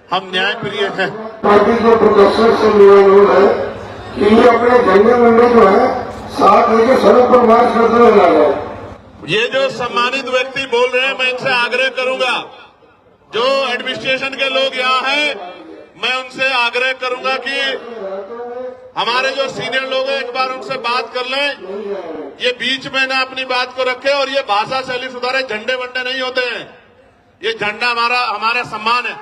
हम न्याय प्रिय हैं। पार्टी के प्रदर्शन से निवेदन है कि ये अपने झंडे मंडे जो है साथ लेके सड़क पर मार्च करते हुए आ जाए। ये जो सम्मानित व्यक्ति बोल रहे हैं, मैं इनसे आग्रह करूंगा, जो एडमिनिस्ट्रेशन के लोग यहाँ हैं, मैं उनसे आग्रह करूंगा कि हमारे जो सीनियर लोग हैं एक बार उनसे बात कर लें, ये बीच में ना अपनी बात को रखे और ये भाषा शैली सुधारे। झंडे वंडे नहीं होते हैं, ये झंडा हमारा सम्मान है।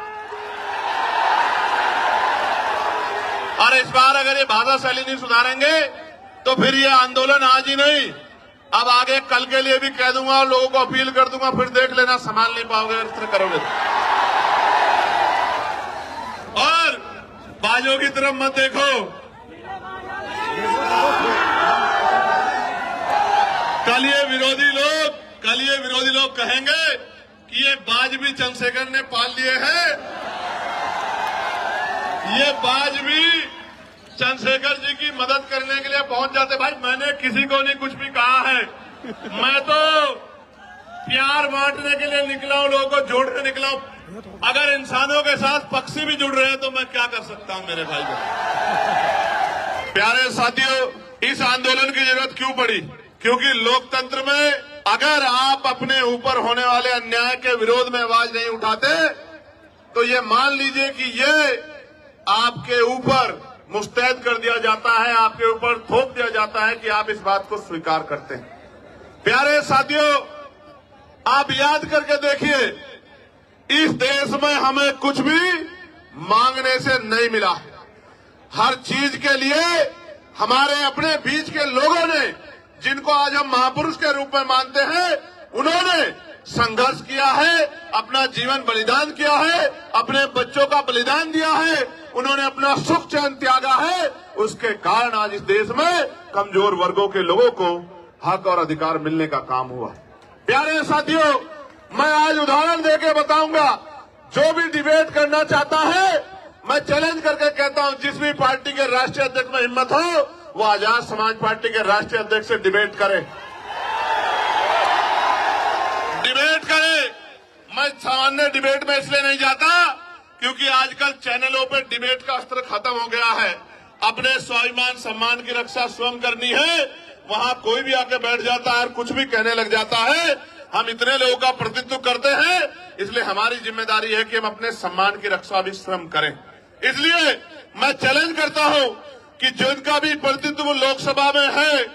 और इस बार अगर ये भाषा शैली नहीं सुधारेंगे तो फिर ये आंदोलन आज ही नहीं, अब आगे कल के लिए भी कह दूंगा और लोगों को अपील कर दूंगा, फिर देख लेना संभाल नहीं पाओगे इस तरह करोगे। और बाजों की तरफ मत देखो, कल ये विरोधी लोग कहेंगे कि ये बाज भी चंद्रशेखर ने पाल लिए हैं, ये बाज भी चंद्रशेखर जी की मदद करने के लिए पहुंच जाते। भाई मैंने किसी को नहीं कुछ भी कहा है, मैं तो प्यार बांटने के लिए निकला हूं, लोगों को जोड़ने निकला हूं। अगर इंसानों के साथ पक्षी भी जुड़ रहे हैं तो मैं क्या कर सकता हूं मेरे भाई को। प्यारे साथियों, इस आंदोलन की जरूरत क्यों पड़ी? क्योंकि लोकतंत्र में अगर आप अपने ऊपर होने वाले अन्याय के विरोध में आवाज नहीं उठाते तो ये मान लीजिए कि ये आपके ऊपर मुस्तैद कर दिया जाता है, आपके ऊपर थोप दिया जाता है कि आप इस बात को स्वीकार करते हैं। प्यारे साथियों, आप याद करके देखिए, इस देश में हमें कुछ भी मांगने से नहीं मिला। हर चीज के लिए हमारे अपने बीच के लोगों ने, जिनको आज हम महापुरुष के रूप में मानते हैं, उन्होंने संघर्ष किया है, अपना जीवन बलिदान किया है, अपने बच्चों का बलिदान दिया है, उन्होंने अपना सुख चैन त्यागा है। उसके कारण आज इस देश में कमजोर वर्गों के लोगों को हक और अधिकार मिलने का काम हुआ। प्यारे साथियों, मैं आज उदाहरण देके बताऊंगा, जो भी डिबेट करना चाहता है, मैं चैलेंज करके कहता हूं, जिस भी पार्टी के राष्ट्रीय अध्यक्ष में हिम्मत हो वो आजाद समाज पार्टी के राष्ट्रीय अध्यक्ष से डिबेट करे। मैं सामान्य डिबेट में इसलिए नहीं जाता क्योंकि आजकल चैनलों पे डिबेट का अस्त्र खत्म हो गया है। अपने स्वाभिमान सम्मान की रक्षा स्वयं करनी है, वहां कोई भी आके बैठ जाता है और कुछ भी कहने लग जाता है। हम इतने लोगों का प्रतिनिधित्व करते हैं, इसलिए हमारी जिम्मेदारी है कि हम अपने सम्मान की रक्षा भी स्वयं करें। इसलिए मैं चैलेंज करता हूं कि जिनका भी प्रतिनिधित्व लोकसभा में है,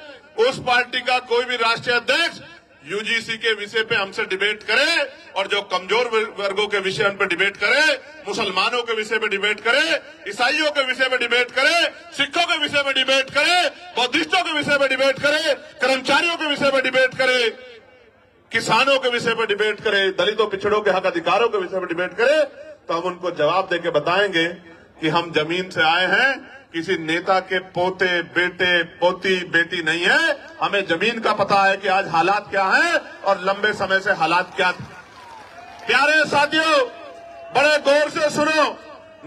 उस पार्टी का कोई भी राष्ट्रीय अध्यक्ष यूजीसी के विषय पे हमसे डिबेट करे, और जो कमजोर वर्गों के विषय पर डिबेट करे, मुसलमानों के विषय पे डिबेट करे, ईसाइयों के विषय पे डिबेट करे, सिखों के विषय पे डिबेट करे, बौद्धिस्टों के विषय पे डिबेट करे, कर्मचारियों के विषय पे डिबेट करे, किसानों के विषय पे डिबेट करे, दलितों पिछड़ों के हक अधिकारों के विषय पे डिबेट करे, तो हम उनको जवाब देके बताएंगे कि हम जमीन से आए हैं, किसी नेता के पोते बेटे पोती बेटी नहीं है। हमें जमीन का पता है कि आज हालात क्या हैं और लंबे समय से हालात क्या थे। प्यारे साथियों, बड़े गौर से सुनो,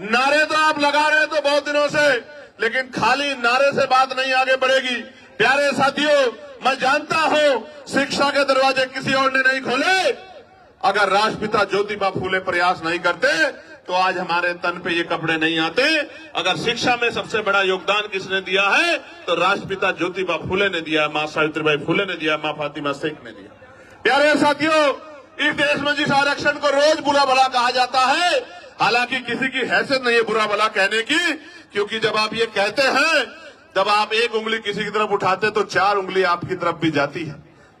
नारे तो आप लगा रहे हैं तो बहुत दिनों से, लेकिन खाली नारे से बात नहीं आगे बढ़ेगी। प्यारे साथियों, मैं जानता हूं शिक्षा के दरवाजे किसी और ने नहीं खोले। अगर राष्ट्रपिता ज्योतिबा फूले प्रयास नहीं करते तो आज हमारे तन पे ये कपड़े नहीं आते। अगर शिक्षा में सबसे बड़ा योगदान किसने दिया है तो राष्ट्रपिता ज्योतिबा फूले ने दिया, मां सावित्रीबाई फूले ने दिया, मां फातिमा शेख ने दिया। प्यारे साथियों, इस देश में जिस आरक्षण को रोज बुरा भला कहा जाता है, हालांकि किसी की हैसियत नहीं है बुरा भला कहने की, क्योंकि जब आप ये कहते हैं, जब आप एक उंगली किसी की तरफ उठाते तो 4 उंगली आपकी तरफ भी जाती है,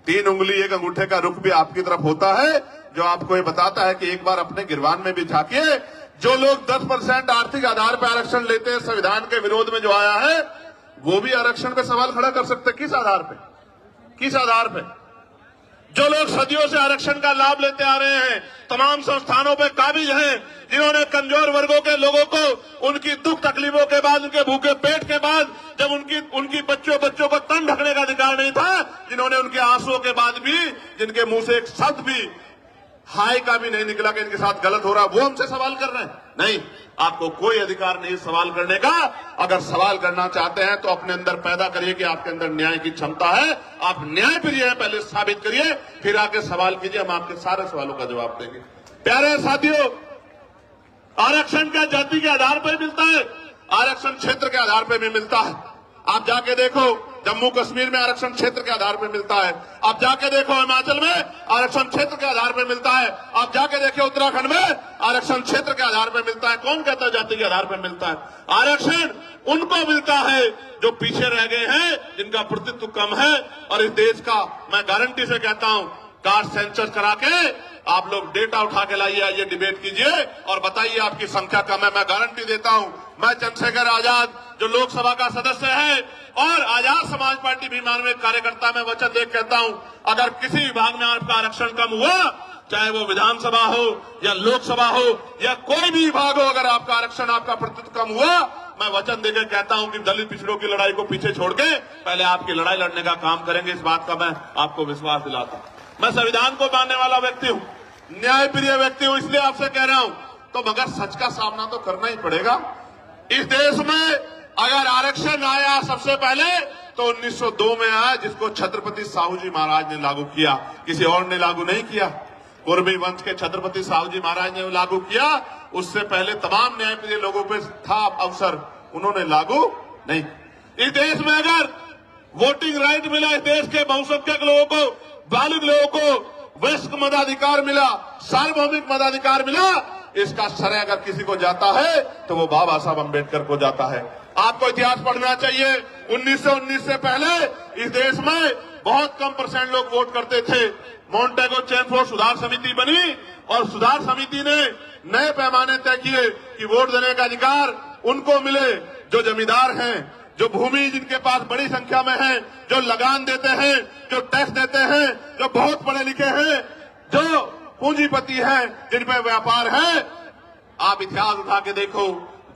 3 उंगली एक अंगूठे का रुख भी आपकी तरफ होता है, जो आपको ये बताता है कि एक बार अपने गिरवान में भी झांकिए। जो लोग 10% आर्थिक आधार पर आरक्षण लेते हैं, संविधान के विरोध में जो आया है, वो भी आरक्षण पे सवाल खड़ा कर सकते हैं। किस आधार पे? किस आधार पे? जो लोग सदियों से आरक्षण का लाभ लेते आ रहे हैं, तमाम संस्थानों पे काबिज हैं, जिन्होंने कमजोर वर्गों के लोगों को उनकी दुख तकलीफों के बाद, उनके भूखे पेट के बाद, जब उनकी बच्चों को तन ढकने का अधिकार नहीं था, जिन्होंने उनके आंसुओं के बाद भी, जिनके मुंह से एक शब्द भी हाय का भी नहीं निकला कि इनके साथ गलत हो रहा, वो हमसे सवाल कर रहे हैं। नहीं, आपको कोई अधिकार नहीं सवाल करने का। अगर सवाल करना चाहते हैं तो अपने अंदर पैदा करिए कि आपके अंदर न्याय की क्षमता है, आप न्याय प्रिय हैं, पहले साबित करिए, फिर आके सवाल कीजिए, हम आपके सारे सवालों का जवाब देंगे। प्यारे साथियों, आरक्षण क्या जाति के आधार पर मिलता है? आरक्षण क्षेत्र के आधार पर भी मिलता है। आप जाके देखो, जम्मू कश्मीर में आरक्षण क्षेत्र के आधार पर मिलता है। आप जाके देखो, हिमाचल में आरक्षण क्षेत्र के आधार पर मिलता है। आप जाके देखो, उत्तराखंड में आरक्षण क्षेत्र के आधार पर मिलता है। कौन कहता है जाति के आधार पर मिलता है? आरक्षण उनको मिलता है जो पीछे रह गए हैं, जिनका प्रतित्व कम है। और इस देश का मैं गारंटी से कहता हूं, कास्ट सेंसस करा के आप लोग डेटा उठा के लाइए, आइए डिबेट कीजिए और बताइए आपकी संख्या कम है। मैं गारंटी देता हूं, मैं चंद्रशेखर आजाद जो लोकसभा का सदस्य है और आजाद समाज पार्टी भीमान में कार्यकर्ता, मैं वचन दे कहता हूं, अगर किसी विभाग में आपका आरक्षण कम हुआ, चाहे वो विधानसभा हो या लोकसभा हो या कोई भी विभाग हो, अगर आपका आरक्षण, आपका प्रतिशत कम हुआ, मैं वचन देकर कहता हूं कि दलित पिछड़ों की लड़ाई को पीछे छोड़ के पहले आपकी लड़ाई लड़ने का काम करेंगे। इस बात का मैं आपको विश्वास दिलाता हूं। मैं संविधान को मानने वाला व्यक्ति हूं, न्यायप्रिय व्यक्ति हूं, इसलिए आपसे कह रहा हूं, तो मगर सच का सामना तो करना ही पड़ेगा। इस देश में अगर आरक्षण आया सबसे पहले तो 1902 में आया, जिसको छत्रपति साहू जी महाराज ने लागू किया, किसी और ने लागू नहीं किया। कुर्मी वंश के छत्रपति साहू जी महाराज ने लागू किया, उससे पहले तमाम न्यायप्रिय लोगों पे था अवसर, उन्होंने लागू नहीं। इस देश में अगर वोटिंग राइट मिला, इस देश के बहुसंख्यक लोगों को, बालिग लोगों को वयस्क मताधिकार मिला, सार्वभौमिक मताधिकार मिला, इसका श्रेय अगर किसी को जाता है तो वो बाबा साहब अम्बेडकर को जाता है। आपको इतिहास पढ़ना चाहिए। 1919 से पहले इस देश में बहुत कम % लोग वोट करते थे। मॉन्टेगो चेमफोर्ड सुधार समिति बनी और सुधार समिति ने नए पैमाने तय किए कि वोट देने का अधिकार उनको मिले जो जमींदार हैं, जो भूमि जिनके पास बड़ी संख्या में है, जो लगान देते हैं, जो टैक्स देते हैं, जो बहुत पढ़े लिखे हैं, जो पूंजीपति हैं, जिन पे व्यापार है। आप इतिहास उठा के देखो,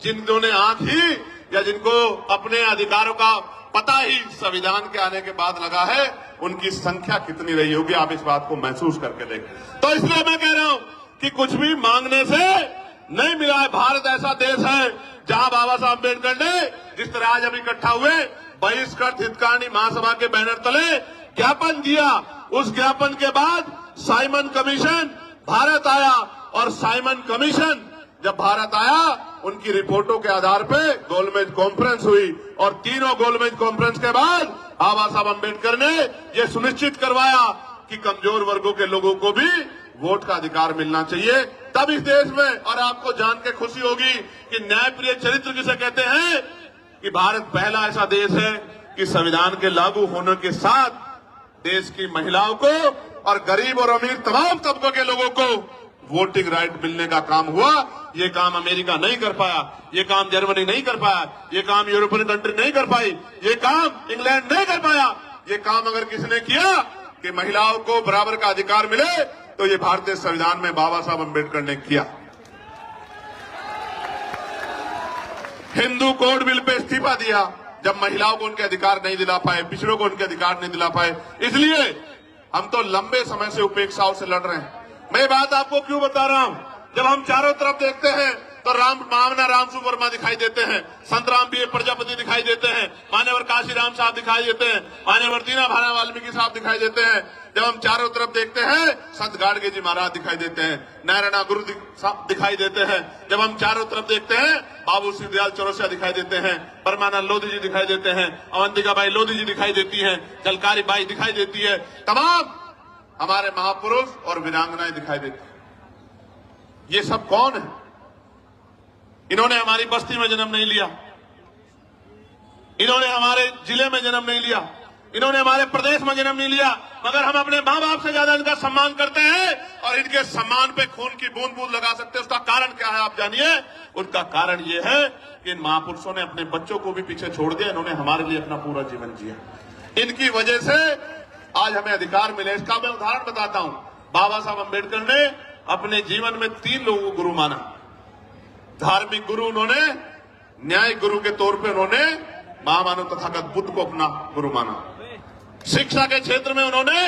जिन्होंने आंख ही या जिनको अपने अधिकारों का पता ही संविधान के आने के बाद लगा है, उनकी संख्या कितनी रही होगी, आप इस बात को महसूस करके देखें। तो इसलिए मैं कह रहा हूं कि कुछ भी मांगने से नहीं मिला है। भारत ऐसा देश है जहां बाबा साहब अम्बेडकर ने जिस तरह आज हम इकट्ठा हुए, बहिष्कृत हितकारिणी महासभा के बैनर तले ज्ञापन दिया, उस ज्ञापन के बाद साइमन कमीशन भारत आया और साइमन कमीशन जब भारत आया, उनकी रिपोर्टों के आधार पे गोलमेज कॉन्फ्रेंस हुई और तीनों गोलमेज कॉन्फ्रेंस के बाद बाबा साहब अम्बेडकर ने यह सुनिश्चित करवाया कि कमजोर वर्गों के लोगों को भी वोट का अधिकार मिलना चाहिए। तब इस देश में, और आपको जान के खुशी होगी कि न्यायप्रिय चरित्र किसे कहते हैं, कि भारत पहला ऐसा देश है कि संविधान के लागू होने के साथ देश की महिलाओं को और गरीब और अमीर तमाम तबकों के लोगों को वोटिंग राइट मिलने का काम हुआ। ये काम अमेरिका नहीं कर पाया, ये काम जर्मनी नहीं कर पाया, ये काम यूरोपियन कंट्री नहीं कर पाई, ये काम इंग्लैंड नहीं कर पाया। ये काम अगर किसने किया कि महिलाओं को बराबर का अधिकार मिले, तो ये भारतीय संविधान में बाबा साहब अम्बेडकर ने किया। हिंदू कोड बिल पे इस्तीफा दिया जब महिलाओं को उनके अधिकार नहीं दिला पाए, पिछड़ों को उनके अधिकार नहीं दिला पाए। इसलिए हम तो लंबे समय से उपेक्षाओं से लड़ रहे हैं। मैं बात आपको क्यों बता रहा हूं, जब हम चारों तरफ देखते हैं तो मानना रामसु वर्मा दिखाई देते हैं, संत राम बी प्रजापति दिखाई देते हैं, मान्यवर काशीराम साहब दिखाई देते हैं, मान्यवर दीना भाना वाल्मीकि साहब दिखाई देते हैं। जब हम चारों तरफ देखते हैं, संत गाडगे जी महाराज दिखाई देते हैं, नारायणा गुरु दिखाई देते हैं। जब हम चारों तरफ देखते हैं, बाबू श्री दयाल चौरसिया दिखाई देते हैं, परमानंद लोधी जी दिखाई देते हैं, अवंतिका बाई लोधी जी दिखाई देती हैं, जलकारी बाई दिखाई देती है, तमाम हमारे महापुरुष और वीरांगनाएं दिखाई देती हैं। ये सब कौन है? इन्होंने हमारी बस्ती में जन्म नहीं लिया, इन्होंने हमारे जिले में जन्म नहीं लिया, इन्होंने हमारे प्रदेश में जन्म नहीं लिया, मगर हम अपने मां बाप से ज्यादा इनका सम्मान करते हैं और इनके सम्मान पे खून की बूंद बूंद लगा सकते हैं। उसका कारण क्या है आप जानिए। उनका कारण ये है कि इन महापुरुषों ने अपने बच्चों को भी पीछे छोड़ दिया, इन्होंने हमारे लिए अपना पूरा जीवन जिया। इनकी वजह से आज हमें अधिकार मिले। इसका मैं उदाहरण बताता हूं। बाबा साहब अम्बेडकर ने अपने जीवन में 3 लोगों को गुरु माना। धार्मिक गुरु उन्होंने, न्यायिक गुरु के तौर पे उन्होंने महामानव तथागत बुद्ध को अपना गुरु माना। शिक्षा के क्षेत्र में उन्होंने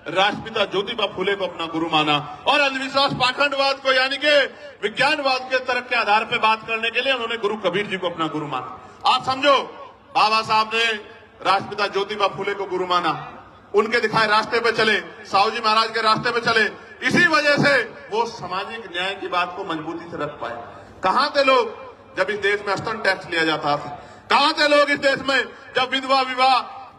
राष्ट्रपिता ज्योतिबा फुले को अपना गुरु माना और अंधविश्वास पाखंडवाद को यानी कि विज्ञानवाद के तर्क के आधार पर बात करने के लिए उन्होंने गुरु कबीर जी को अपना गुरु माना। आप समझो, बाबा साहब ने राष्ट्रपिता ज्योतिबा फुले को गुरु माना, उनके दिखाए रास्ते पे चले, साहू जी महाराज के रास्ते पे चले। इसी वजह से वो सामाजिक न्याय की बात को मजबूती से रख पाए। कहां थे लोग जब इस देश में स्तन टैक्स लिया जाता था? कहां थे लोग इस देश में जब विधवा विवाह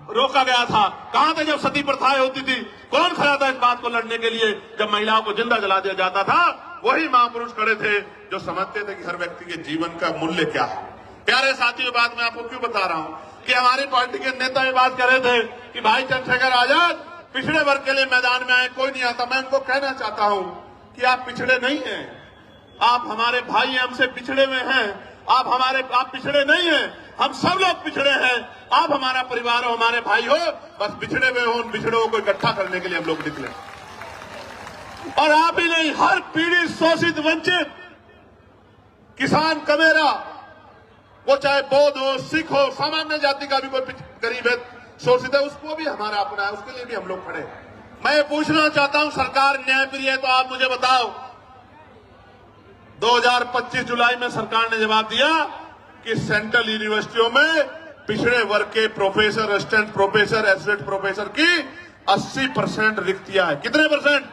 रोका गया था? कहां थे जब सती प्रथाएं होती थी? कौन खड़ा था इस बात को लड़ने के लिए जब महिलाओं को जिंदा जला दिया जाता था? वही महापुरुष खड़े थे जो समझते थे कि हर व्यक्ति के जीवन का मूल्य क्या है। प्यारे साथियों, बात मैं आपको क्यों बता रहा हूं कि हमारी पार्टी के नेता ये बात कर रहे थे कि भाई चंद्रशेखर आजाद पिछड़े वर्ग के लिए मैदान में आए, कोई नहीं आता। मैं उनको कहना चाहता हूं कि आप पिछड़े नहीं हैं, आप हमारे भाई हैं, हमसे पिछड़े हुए हैं। आप पिछड़े नहीं हैं, हम सब लोग पिछड़े हैं। आप हमारा परिवार हो, हमारे भाई हो, बस पिछड़े हुए हो, उन पिछड़ों को इकट्ठा करने के लिए हम लोग निकले। और आप ही नहीं, हर पीड़ित, शोषित, वंचित किसान, कमेरा, वो चाहे बौद्ध हो, सिख हो, सामान्य जाति का भी कोई गरीब है, शोषित है, उसको भी हमारा अपना है, उसके लिए भी हम लोग खड़े हैं। मैं ये पूछना चाहता हूं, सरकार न्यायप्रिय है तो आप मुझे बताओ, 2025 जुलाई में सरकार ने जवाब दिया कि सेंट्रल यूनिवर्सिटियों में पिछड़े वर्ग के professor, assistant professor, associate professor की 80% रिक्तियां है। कितने परसेंट?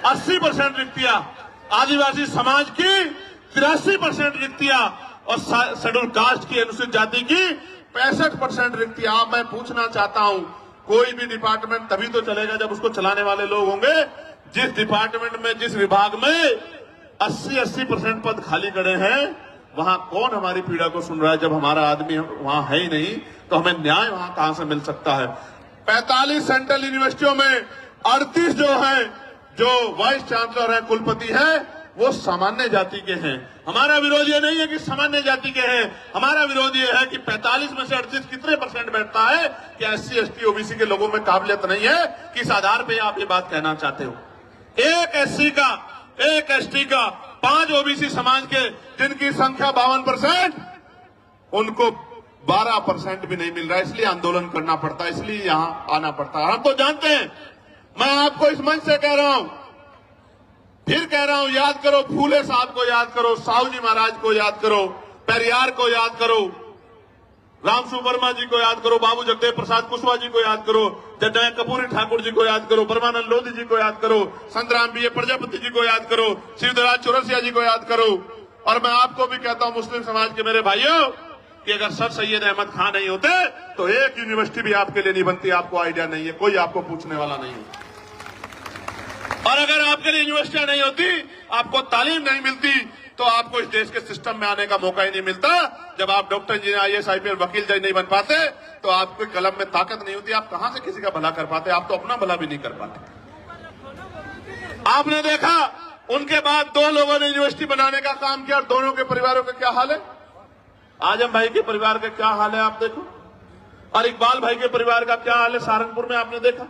80% रिक्तियां। आदिवासी समाज की 83% रिक्तियां और शेड्यूल कास्ट की, अनुसूचित जाति की 65% रिक्तियां। अब मैं पूछना चाहता हूं, कोई भी डिपार्टमेंट तभी तो चलेगा जब उसको चलाने वाले लोग होंगे। जिस डिपार्टमेंट में, जिस विभाग में 80% पद खाली खड़े हैं, वहां कौन हमारी पीड़ा को सुन रहा है? जब हमारा आदमी वहां है ही नहीं तो हमें न्याय वहां कहां से मिल सकता है? 45 सेंट्रल यूनिवर्सिटियों में 38 जो है, जो वाइस चांसलर है, कुलपति है, वो सामान्य जाति के हैं। हमारा विरोध ये नहीं है कि सामान्य जाति के हैं, हमारा विरोध ये है कि 45 में से 38 कितने परसेंट बैठता है? कि SC, ST, OBC के लोगों में काबिलियत नहीं है? किस आधार पे आप ये बात कहना चाहते हो? एक SC का, एक ST का, 5 OBC समाज के, जिनकी संख्या 52%, उनको 12% भी नहीं मिल रहा है। इसलिए आंदोलन करना पड़ता है, इसलिए यहां आना पड़ता है। हम तो जानते हैं, मैं आपको इस मंच से कह रहा हूं, फिर कह रहा हूं, याद करो फूले साहब को, याद करो साहू जी महाराज को, याद करो पेरियार को, याद करो रामसु वर्मा जी को, याद करो बाबू जगदेव प्रसाद कुशवाहा जी को, याद करो जगदम्बिका कपूरी ठाकुर जी को, याद करो परमानंद लोधी जी को, याद करो संतराम BA प्रजापति जी को, याद करो शिवधराज चौरसिया जी को, याद करो। और मैं आपको भी कहता हूं, मुस्लिम समाज के मेरे भाइयों, कि अगर सर सैयद अहमद खान नहीं होते तो एक यूनिवर्सिटी भी आपके लिए नहीं बनती। आपको आइडिया नहीं है, कोई आपको पूछने वाला नहीं है। और अगर आपके लिए यूनिवर्सिटियां नहीं होती, आपको तालीम नहीं मिलती, तो आपको इस देश के सिस्टम में आने का मौका ही नहीं मिलता। जब आप डॉक्टर इंजीनियर, IAS, IPS, वकील जज नहीं बन पाते, तो आपके कलम में ताकत नहीं होती। आप कहां से किसी का भला कर पाते? आप तो अपना भला भी नहीं कर पाते। आपने देखा, उनके बाद 2 लोगों ने यूनिवर्सिटी बनाने का काम किया, और दोनों के परिवारों का क्या हाल है? आजम भाई के परिवार का क्या हाल है आप देखो, और इकबाल भाई के परिवार का क्या हाल है सहारनपुर में, आपने देखा।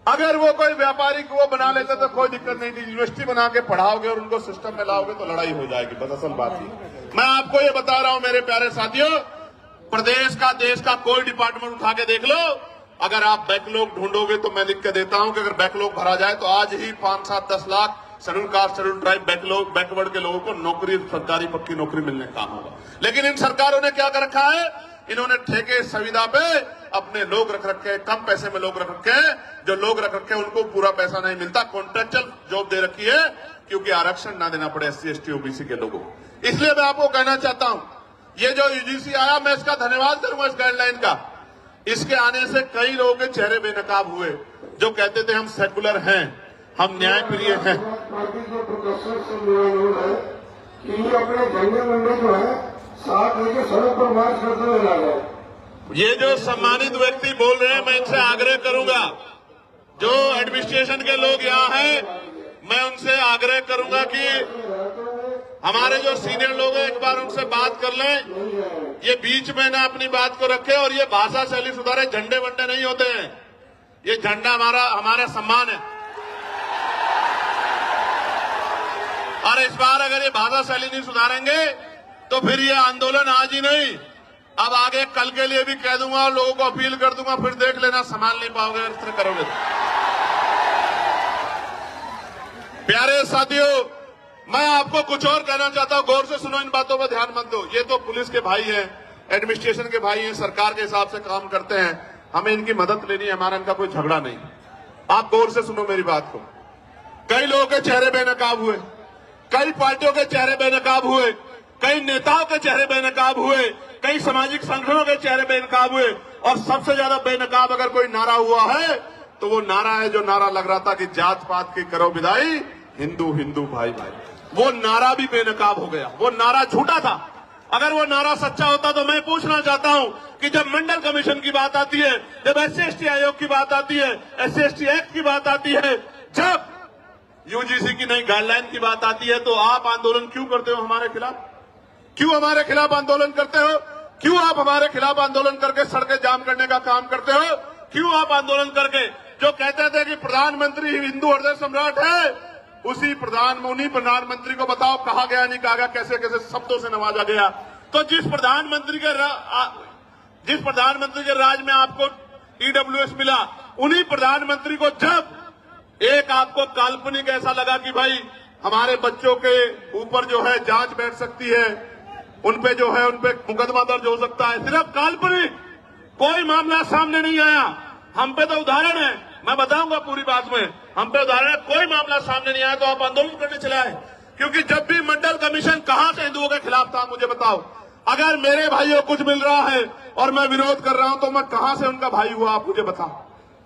अगर वो कोई व्यापारी को वो बना लेते तो कोई दिक्कत नहीं थी। यूनिवर्सिटी बना के पढ़ाओगे और उनको सिस्टम में लाओगे तो लड़ाई हो जाएगी। बस असल बात ही मैं आपको ये बता रहा हूं मेरे प्यारे साथियों, प्रदेश का, देश का कोई डिपार्टमेंट उठा के देख लो, अगर आप बैकलॉग ढूंढोगे तो मैं लिख के देता हूं कि अगर बैकलॉग भरा जाए तो आज ही 5, 7, 10 lakh schedule caste, schedule tribe, backward के लोगों को नौकरी, सरकारी पक्की नौकरी मिलने का काम होगा। लेकिन इन सरकारों ने क्या कर रखा है? इन्होंने ठेके संविदा पे अपने लोग रख रखे हैं, कम पैसे में लोग रख रखे हैं। जो लोग रख रखे हैं उनको पूरा पैसा नहीं मिलता, कॉन्ट्रेक्चुअल जॉब दे रखी है, क्योंकि आरक्षण ना देना पड़े SC, ST, OBC के लोगों को। इसलिए मैं आपको कहना चाहता हूं, ये जो UGC आया, मैं इसका धन्यवाद करूंगा, इस गाइडलाइन का। इसके आने से कई लोगों के चेहरे बेनकाब हुए, जो कहते थे हम सेकुलर हैं, हम न्यायप्रिय हैं। पार्टी के प्रोफेसर से मेरा अनुरोध है कि ये अपने झंडे मंडे जो है साथ लेके सड़क पर मार्च करते हुए ला जाए। ये जो सम्मानित व्यक्ति बोल रहे हैं, मैं इनसे आग्रह करूंगा, जो एडमिनिस्ट्रेशन के लोग यहाँ हैं, मैं उनसे आग्रह करूंगा कि हमारे जो सीनियर लोग हैं, एक बार उनसे बात कर लें। ये बीच में ना अपनी बात को रखे और ये भाषा शैली सुधारे। झंडे वंडे नहीं होते हैं, ये झंडा हमारा सम्मान है। और इस बार अगर ये भाषा शैली नहीं सुधारेंगे तो फिर ये आंदोलन आज ही नहीं, अब आगे कल के लिए भी कह दूंगा और लोगों को अपील कर दूंगा, फिर देख लेना संभाल नहीं पाओगे इस तरह करोगे। प्यारे साथियों, मैं आपको कुछ और कहना चाहता हूं, गौर से सुनो, इन बातों पर ध्यान मत दो। ये तो पुलिस के भाई हैं, एडमिनिस्ट्रेशन के भाई हैं, सरकार के हिसाब से काम करते हैं, हमें इनकी मदद लेनी है, हमारा इनका कोई झगड़ा नहीं। आप गौर से सुनो मेरी बात को। कई लोगों के चेहरे बेनकाब हुए, कई पार्टियों के चेहरे बेनकाब हुए, कई नेताओं के चेहरे बेनकाब हुए, कई सामाजिक संगठनों के चेहरे बेनकाब हुए, और सबसे ज्यादा बेनकाब अगर कोई नारा हुआ है तो वो नारा है जो नारा लग रहा था कि जात पात की करो विदाई, हिंदू हिंदू भाई भाई। वो नारा भी बेनकाब हो गया, वो नारा झूठा था। अगर वो नारा सच्चा होता तो मैं पूछना चाहता हूं कि जब मंडल कमीशन की बात आती है, जब SC/ST आयोग की बात आती है, SC/ST एक्ट की बात आती है, जब यूजीसी की नई गाइडलाइन की बात आती है, तो आप आंदोलन क्यों करते हो हमारे खिलाफ? क्यों हमारे खिलाफ आंदोलन करते हो? क्यों आप हमारे खिलाफ आंदोलन करके सड़कें जाम करने का काम करते हो? क्यों आप आंदोलन करके जो कहते थे कि प्रधानमंत्री हिंदू हृदय सम्राट है, उन्हीं प्रधानमंत्री को बताओ कहा गया नहीं कहा गया, कैसे कैसे शब्दों से नवाजा गया। तो जिस प्रधानमंत्री के राज में आपको EWS मिला, उन्हीं प्रधानमंत्री को जब एक आपको काल्पनिक ऐसा लगा कि भाई हमारे बच्चों के ऊपर जो है जांच बैठ सकती है, उनपे जो है उनपे मुकदमा दर्ज हो सकता है, सिर्फ काल्पनिक, कोई मामला सामने नहीं आया। हम पे तो उदाहरण है, मैं बताऊंगा पूरी बात में, हम पे उदाहरण है, कोई मामला सामने नहीं आया तो आप आंदोलन करने चले आए। क्योंकि जब भी मंडल कमीशन कहां से हिंदुओं के खिलाफ था, मुझे बताओ। अगर मेरे भाइयों को कुछ मिल रहा है और मैं विरोध कर रहा हूं तो मैं कहां से उनका भाई हुआ, आप मुझे बताओ।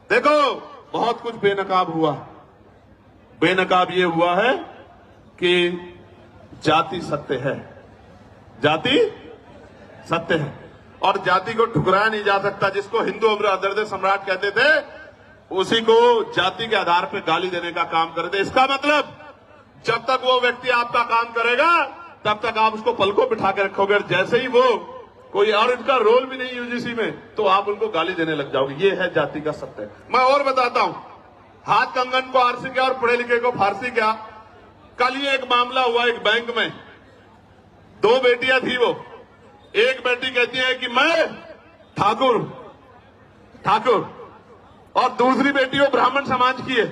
देखो बहुत कुछ बेनकाब हुआ। बेनकाब ये हुआ है कि जाति सत्य है, जाति सत्य है, और जाति को ठुकराया नहीं जा सकता। जिसको हिंदू हृदय सम्राट कहते थे, उसी को जाति के आधार पर गाली देने का काम कर रहे थे। इसका मतलब जब तक वो व्यक्ति आपका काम करेगा तब तक आप उसको पलकों बिठा के रखोगे, और जैसे ही वो कोई और इनका रोल भी नहीं यूजीसी में, तो आप उनको गाली देने लग जाओगे। ये है जाति का सत्य। मैं और बताता हूं, हाथ कंगन को आरसी क्या और पढ़े लिखे को फारसी क्या। कल ही एक मामला हुआ एक बैंक में, 2 बेटियां थी। वो एक बेटी कहती है कि मैं ठाकुर और दूसरी बेटी वो ब्राह्मण समाज की है।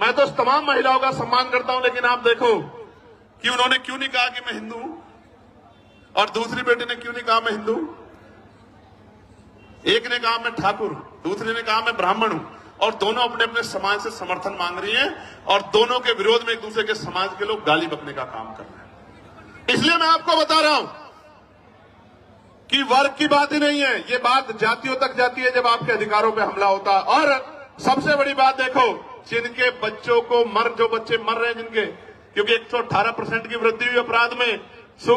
मैं तो तमाम महिलाओं का सम्मान करता हूं, लेकिन आप देखो कि उन्होंने क्यों नहीं कहा कि मैं हिंदू हूं, और दूसरी बेटी ने क्यों नहीं कहा मैं हिंदू। एक ने कहा मैं ठाकुर, दूसरी ने कहा मैं ब्राह्मण हूं, और दोनों अपने अपने समाज से समर्थन मांग रही हैं, और दोनों के विरोध में एक दूसरे के समाज के लोग गाली बकने का काम कर रहे हैं। इसलिए मैं आपको बता रहा हूं कि वर्ग की बात ही नहीं है, ये बात जातियों तक जाती है जब आपके अधिकारों पे हमला होता है। और सबसे बड़ी बात देखो, जिनके बच्चों को जो बच्चे मर रहे हैं जिनके, क्योंकि 118% की वृद्धि हुई अपराध में।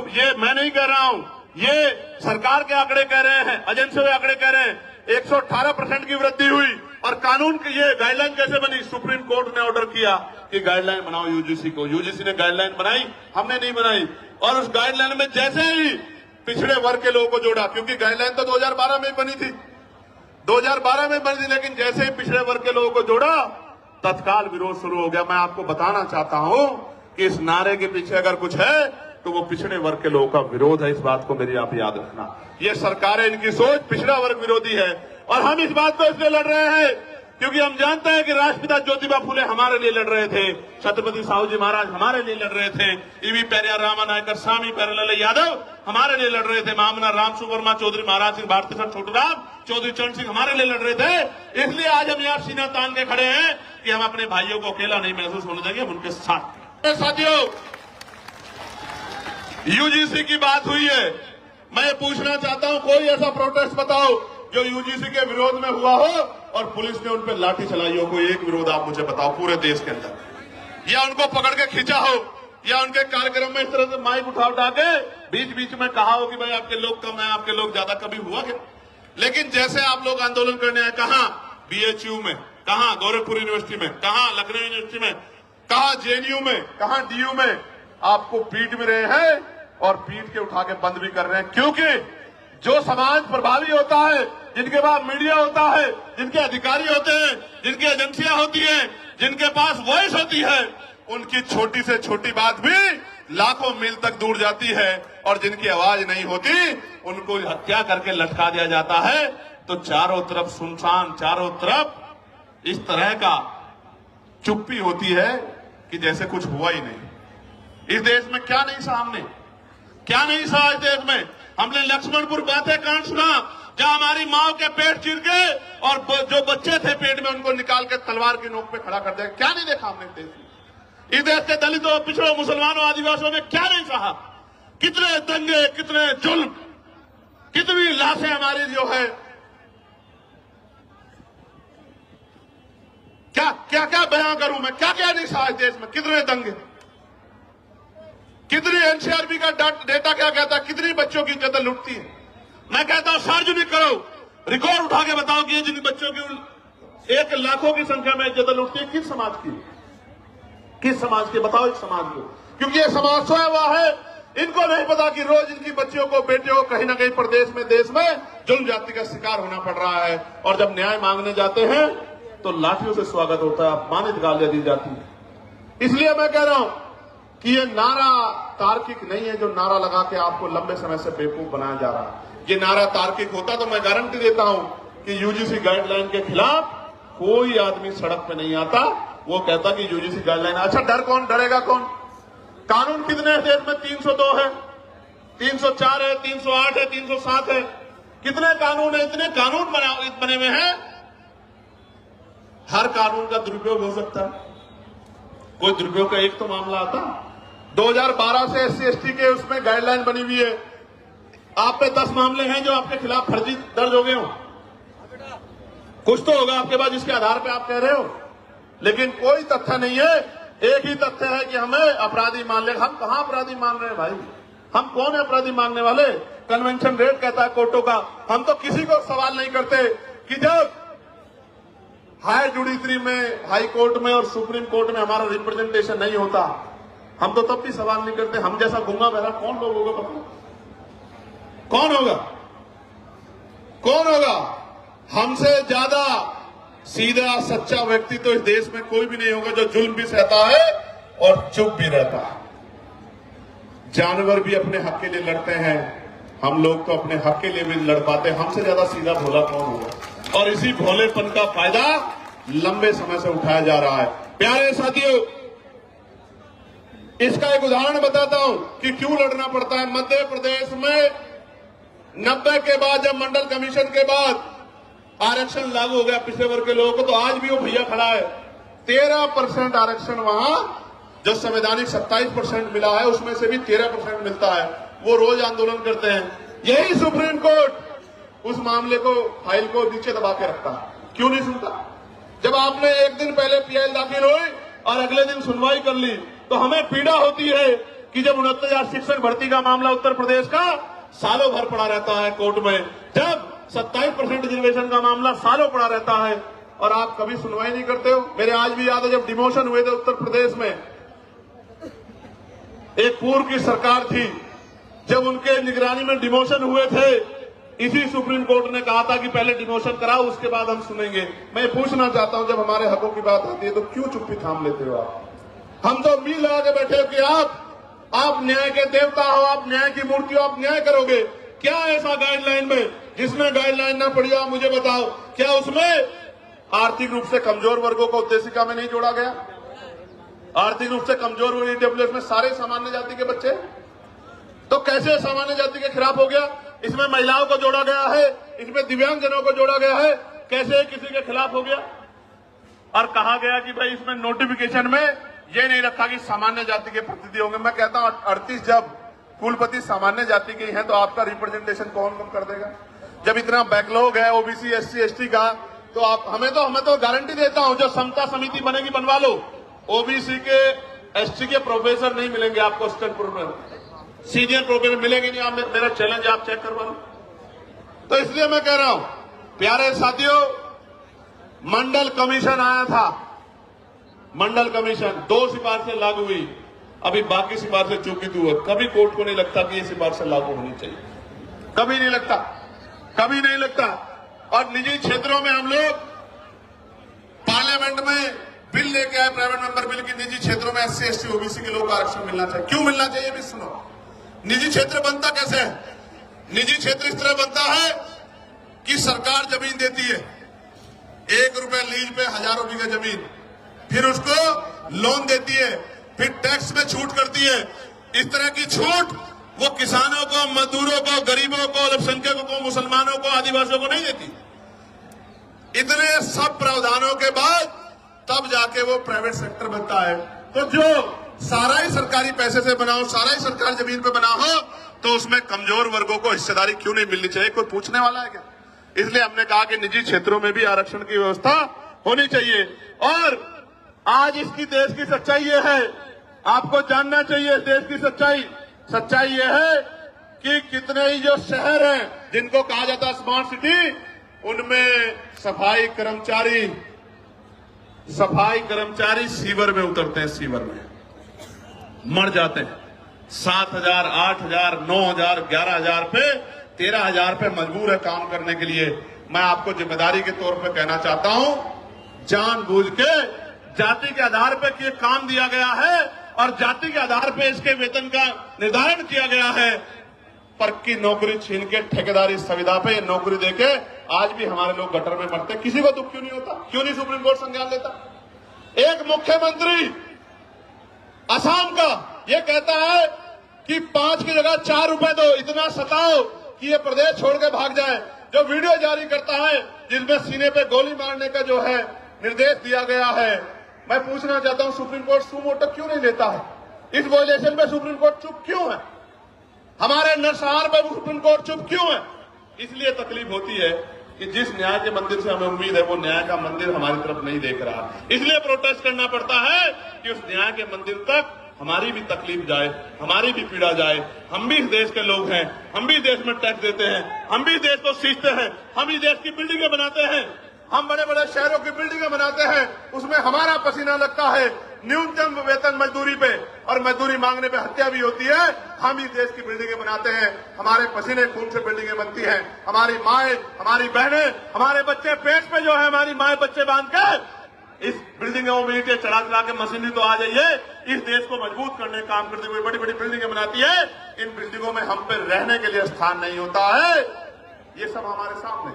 ये मैं नहीं कह रहा हूं, ये सरकार के आंकड़े कह रहे हैं, एजेंसियों के आंकड़े कह रहे हैं, 118% की वृद्धि हुई। और कानून की ये गाइडलाइन कैसे बनी? सुप्रीम कोर्ट ने ऑर्डर किया कि गाइडलाइन बनाओ यूजीसी को। यूजीसी ने गाइडलाइन बनाई, हमने नहीं बनाई। और उस गाइडलाइन में जैसे ही पिछड़े वर्ग के लोगों को जोड़ा, क्योंकि गाइडलाइन तो 2012 में बनी थी, 2012 में बनी थी, लेकिन जैसे ही पिछड़े वर्ग के लोगों को जोड़ा, तत्काल विरोध शुरू हो गया। मैं आपको बताना चाहता हूं कि इस नारे के पीछे अगर कुछ है तो वो पिछड़े वर्ग के लोगों का विरोध है। इस बात को मेरी आप याद रखना। ये सरकारें, इनकी सोच पिछड़ा वर्ग विरोधी है, और हम इस बात को इसलिए लड़ रहे हैं क्योंकि हम जानते हैं कि राष्ट्रपिता ज्योतिबा फुले हमारे लिए लड़ रहे थे, छत्रपति साहू जी महाराज हमारे लिए लड़ रहे थे, ईवी पेरियार रामानायकर स्वामी प्यारेलाल यादव हमारे लिए लड़ रहे थे, महामना राम सुवर्मा चौधरी महाराज सिंह भारती सर छोटूराम चौधरी चरण सिंह हमारे लिए लड़ रहे थे। इसलिए आज हम यहाँ सीना तान के खड़े हैं कि हम अपने भाइयों को अकेला नहीं महसूस होने देंगे, हम उनके साथ। साथियों, यूजीसी की बात हुई है, मैं पूछना चाहता हूं, कोई ऐसा प्रोटेस्ट बताओ जो यूजीसी के विरोध में हुआ हो और पुलिस ने उन पर लाठी चलाई हो। कोई एक विरोध आप मुझे बताओ पूरे देश के अंदर, या उनको पकड़ के खींचा हो, या उनके कार्यक्रम में इस तरह से माइक उठा के बीच बीच में कहा हो कि भाई आपके लोग कम है, आपके लोग ज्यादा, कभी हुआ क्या? लेकिन जैसे आप लोग आंदोलन करने आए, कहां BHU में, कहां गोरखपुर यूनिवर्सिटी में, कहां लखनऊ यूनिवर्सिटी में, कहां JNU में, कहां DU में, आपको पीट भी रहे हैं और पीट के उठा के बंद भी कर रहे हैं। क्योंकि जो समाज प्रभावी होता है, जिनके पास मीडिया होता है, जिनके अधिकारी होते हैं, जिनकी एजेंसियां होती हैं, जिनके पास वॉइस होती है, उनकी छोटी से छोटी बात भी लाखों मील तक दूर जाती है, और जिनकी आवाज नहीं होती उनको हत्या करके लटका दिया जाता है। तो चारों तरफ सुनसान, चारों तरफ इस तरह का चुप्पी होती है कि जैसे कुछ हुआ ही नहीं। इस देश में क्या नहीं सहा हमने, क्या नहीं सहा इस देश में। हमने लक्ष्मणपुर बातें कांड सुना, जहां हमारी माओ के पेट चीर के और जो बच्चे थे पेट में उनको निकाल के तलवार की नोक पे खड़ा कर दिया। क्या नहीं देखा हमने देश में। इस देश के दलितों, पिछड़ों, मुसलमानों, आदिवासियों ने क्या नहीं सहा। कितने दंगे, कितने जुल्म, कितनी लाशें हमारी जो है, क्या क्या क्या बयां करूं मैं, क्या क्या नहीं सहा इस देश में। कितने दंगे, कितनी एनसीआरबी का डेटा क्या कहता है, कितनी बच्चों की इज्जत लुटती है। मैं कहता हूं सार्वजनिक करो, रिकॉर्ड उठा के बताओ कि जिन बच्चों की 1 लाखों की संख्या में इज्जत लुटती है, किस समाज की, किस समाज के, बताओ एक समाज को। क्योंकि ये समाज सोया हुआ है, इनको नहीं पता कि रोज इनकी बच्चियों को, बेटियों को कहीं ना कहीं प्रदेश में, देश में जुल्म जाति का शिकार होना पड़ रहा है। और जब न्याय मांगने जाते हैं तो लाठियों से स्वागत होता है, अपमानित गालियां दी जाती है। इसलिए मैं कह रहा हूं कि ये नारा तार्किक नहीं है, जो नारा लगा के आपको लंबे समय से बेवकूफ बनाया जा रहा है। ये नारा तार्किक होता तो मैं गारंटी देता हूं कि यूजीसी गाइडलाइन के खिलाफ कोई आदमी सड़क पे नहीं आता। वो कहता कि यूजीसी गाइडलाइन, अच्छा डर कौन, डरेगा कौन। कानून कितने हैं देश में? 302 है, 304 है, 308 है, 307 है। कितने कानून है? इतने कानून बने हुए हैं, हर कानून का दुरुपयोग हो सकता है। कोई दुरुपयोग का एक तो मामला आता। 2012 से SC ST के उसमें गाइडलाइन बनी हुई है, आप पे 10 मामले हैं जो आपके खिलाफ फर्जी दर्ज हो गए हो। कुछ तो होगा आपके पास जिसके आधार पे आप कह रहे हो, लेकिन कोई तथ्य नहीं है। एक ही तथ्य है कि हमें अपराधी मान ले। हम कहां अपराधी मान रहे हैं भाई? हम कौन है अपराधी मानने वाले? कन्वेंशन रेट कहता है कोर्टों का। हम तो किसी को सवाल नहीं करते कि जब हायर जुडिशरी में, हाई कोर्ट में और सुप्रीम कोर्ट में हमारा रिप्रेजेंटेशन नहीं होता, हम तो तब भी सवाल नहीं करते। हम जैसा गूंगा बहरा कौन लोग होगा बताओ? कौन होगा? कौन होगा? हमसे ज्यादा सीधा सच्चा व्यक्ति तो इस देश में कोई भी नहीं होगा जो जुल्म भी सहता है और चुप भी रहता है। जानवर भी अपने हक के लिए लड़ते हैं, हम लोग तो अपने हक के लिए भी लड़ पाते हैं। हमसे ज्यादा सीधा भोला कौन होगा? और इसी भोलेपन का फायदा लंबे समय से उठाया जा रहा है। प्यारे साथियों, इसका एक उदाहरण बताता हूं कि क्यों लड़ना पड़ता है। मध्य प्रदेश में 90 के बाद, जब मंडल कमीशन के बाद आरक्षण लागू हो गया पिछड़े वर्ग के लोगों को, तो आज भी वो भैया खड़ा है। 13% आरक्षण वहां, जो संवैधानिक 27% मिला है, उसमें से भी 13% मिलता है। वो रोज आंदोलन करते हैं। यही सुप्रीम कोर्ट उस मामले को, फाइल को नीचे दबा के रखता है। क्यों नहीं सुनता? जब आपने एक दिन पहले PIL दाखिल हुई और अगले दिन सुनवाई कर ली, तो हमें पीड़ा होती है कि जब 69,000 शिक्षक भर्ती का मामला उत्तर प्रदेश का सालों भर पड़ा रहता है कोर्ट में, जब 27% रिजर्वेशन का मामला सालों पड़ा रहता है और आप कभी सुनवाई नहीं करते हो। मेरे आज भी याद है जब डिमोशन हुए थे उत्तर प्रदेश में, एक पूर्व की सरकार थी, जब उनके निगरानी में डिमोशन हुए थे, इसी सुप्रीम कोर्ट ने कहा था कि पहले डिमोशन कराओ, उसके बाद हम सुनेंगे। मैं पूछना चाहता हूं, जब हमारे हकों की बात आती है तो क्यों चुप्पी थाम लेते हो आप? हम तो उम्मीद लगा के बैठे हो कि आप न्याय के देवता हो, आप न्याय की मूर्ति हो, आप न्याय करोगे। क्या ऐसा गाइडलाइन में जिसमें गाइडलाइन ना पड़ी हो? आप मुझे बताओ, क्या उसमें आर्थिक रूप से कमजोर वर्गों को उद्देशिका में नहीं जोड़ा गया? आर्थिक रूप से कमजोर वर्ग EWS में सारे सामान्य जाति के बच्चे, तो कैसे सामान्य जाति के खिलाफ हो गया? इसमें महिलाओं को जोड़ा गया है, इसमें दिव्यांगजनों को जोड़ा गया है, कैसे किसी के खिलाफ हो गया? और कहा गया कि भाई इसमें नोटिफिकेशन में ये नहीं रखा कि सामान्य जाति के प्रतिनिधि होंगे। मैं कहता हूं 38 जब कुलपति सामान्य जाति के हैं तो आपका रिप्रेजेंटेशन कौन कम कर देगा? जब इतना बैकलॉग है OBC SC ST का, तो आप हमें तो गारंटी देता हूं, जो समता समिति बनेगी बनवा लो। OBC के ST के प्रोफेसर नहीं मिलेंगे आपको, स्टैंडपुर में सीनियर प्रोफेसर मिलेंगे नहीं। आप, मेरा चैलेंज आप चेक करवा लो। तो इसलिए मैं कह रहा हूं, प्यारे साथियों, मंडल कमीशन आया था, मंडल कमीशन 2 सिफारिशें लागू हुई, अभी बाकी सिफारिशें चूकित हुई। कभी कोर्ट को नहीं लगता कि ये सिफारिशें लागू होनी चाहिए, कभी नहीं लगता, कभी नहीं लगता। और निजी क्षेत्रों में हम लोग पार्लियामेंट में बिल लेके आए, प्राइवेट मेंबर बिल, की निजी क्षेत्रों में SC ST OBC के लोगों को आरक्षण मिलना चाहिए। क्यों मिलना चाहिए भी सुनो। निजी क्षेत्र बनता कैसे है? निजी क्षेत्र इस तरह बनता है कि सरकार जमीन देती है, 1 रुपए लीज पे हजारों बीघा जमीन, फिर उसको लोन देती है, फिर टैक्स में छूट करती है। इस तरह की छूट वो किसानों को, मजदूरों को, गरीबों को, अल्पसंख्यकों को, मुसलमानों को, आदिवासियों को नहीं देती। इतने सब प्रावधानों के बाद तब जाके वो प्राइवेट सेक्टर बनता है। तो जो सारा ही सरकारी पैसे से बना हो, सारा ही सरकारी जमीन पे बना हो, तो उसमें कमजोर वर्गों को हिस्सेदारी क्यों नहीं मिलनी चाहिए? कोई पूछने वाला है क्या? इसलिए हमने कहा कि निजी क्षेत्रों में भी आरक्षण की व्यवस्था होनी चाहिए। और आज इसकी देश की सच्चाई ये है, आपको जानना चाहिए देश की सच्चाई ये है कि कितने ही जो शहर हैं जिनको कहा जाता है स्मार्ट सिटी, उनमें सफाई कर्मचारी सीवर में उतरते हैं, सीवर में मर जाते हैं। 7,000, 8,000, 9,000, 11,000 पे, 13,000 पे मजबूर है काम करने के लिए। मैं आपको जिम्मेदारी के तौर पे कहना चाहता हूं, जानबूझ के जाति के आधार पे ये काम दिया गया है और जाति के आधार पे इसके वेतन का निर्धारण किया गया है। पक्की नौकरी छीन के ठेकेदारी सुविधा पे नौकरी देके आज भी हमारे लोग गटर में मरते। किसी को दुख क्यों नहीं होता? क्यों नहीं सुप्रीम कोर्ट संज्ञान लेता? एक मुख्यमंत्री असम का ये कहता है कि 5 की जगह 4 रुपए दो, इतना सताओ कि ये प्रदेश छोड़ के भाग जाए। जो वीडियो जारी करता है जिसमें सीने पे गोली मारने का जो है निर्देश दिया गया है, मैं पूछना चाहता हूं सुप्रीम कोर्ट सुमोटो क्यों नहीं लेता है? इस वायलेशन में सुप्रीम कोर्ट चुप क्यों है? हमारे नरसंहार पर सुप्रीम कोर्ट चुप क्यों है? इसलिए तकलीफ होती है कि जिस न्याय के मंदिर से हमें उम्मीद है वो न्याय का मंदिर हमारी तरफ नहीं देख रहा। इसलिए प्रोटेस्ट करना पड़ता है कि उस न्याय के मंदिर तक हमारी भी तकलीफ जाए, हमारी भी पीड़ा जाए। हम भी इस देश के लोग हैं, हम भी देश में टैक्स देते हैं, हम भी देश को सींचते हैं, हम ही देश की बिल्डिंगें बनाते हैं, हम बड़े बड़े शहरों की बिल्डिंगें बनाते हैं, उसमें हमारा पसीना लगता है। न्यूनतम वेतन मजदूरी पे और मजदूरी मांगने पे हत्या भी होती है। हम ही देश की बिल्डिंगें बनाते हैं, हमारे पसीने खून से बिल्डिंगें बनती हैं। हमारी माएं, हमारी बहनें, हमारे बच्चे पेट पे जो है हमारी माएं बच्चे बांध के इस बिल्डिंगों में ईंटें चढ़ा के मशीनरी तो आ जाइए, इस देश को मजबूत करने का काम करती हुई बड़ी बड़ी बिल्डिंगें बनाती है। इन बिल्डिंगों में हम पे रहने के लिए स्थान नहीं होता है। ये सब हमारे सामने।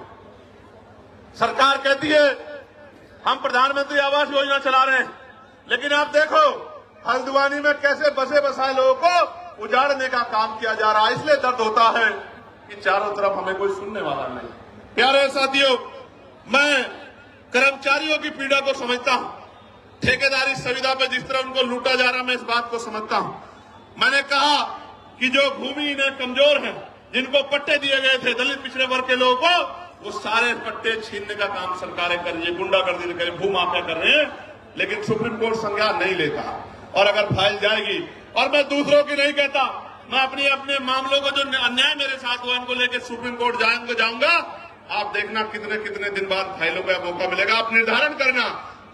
सरकार कहती है हम प्रधानमंत्री आवास योजना चला रहे हैं, लेकिन आप देखो हल्द्वानी में कैसे बसे बसाए लोगों को उजाड़ने का काम किया जा रहा है। इसलिए दर्द होता है कि चारों तरफ हमें कोई सुनने वाला नहीं। प्यारे साथियों, मैं कर्मचारियों की पीड़ा को समझता हूं। ठेकेदारी सुविधा पे जिस तरह उनको लूटा जा रहा, मैं इस बात को समझता हूं। मैंने कहा कि जो भूमिहीन कमजोर हैं, जिनको पट्टे दिए गए थे दलित पिछड़े वर्ग के लोगों को, वो सारे पट्टे छीनने का काम सरकारें कर रही है, गुंडागर्दी कर रही है, भूमाफिया कर रहे हैं। लेकिन सुप्रीम कोर्ट संज्ञान नहीं लेता। और अगर फाइल जाएगी, और मैं दूसरों की नहीं कहता, मैं अपने मामलों को जो अन्याय मेरे साथ हुआ उनको लेकर सुप्रीम कोर्ट जाऊंगा। आप देखना कितने दिन बाद फाइलों का मौका मिलेगा, आप निर्धारण करना।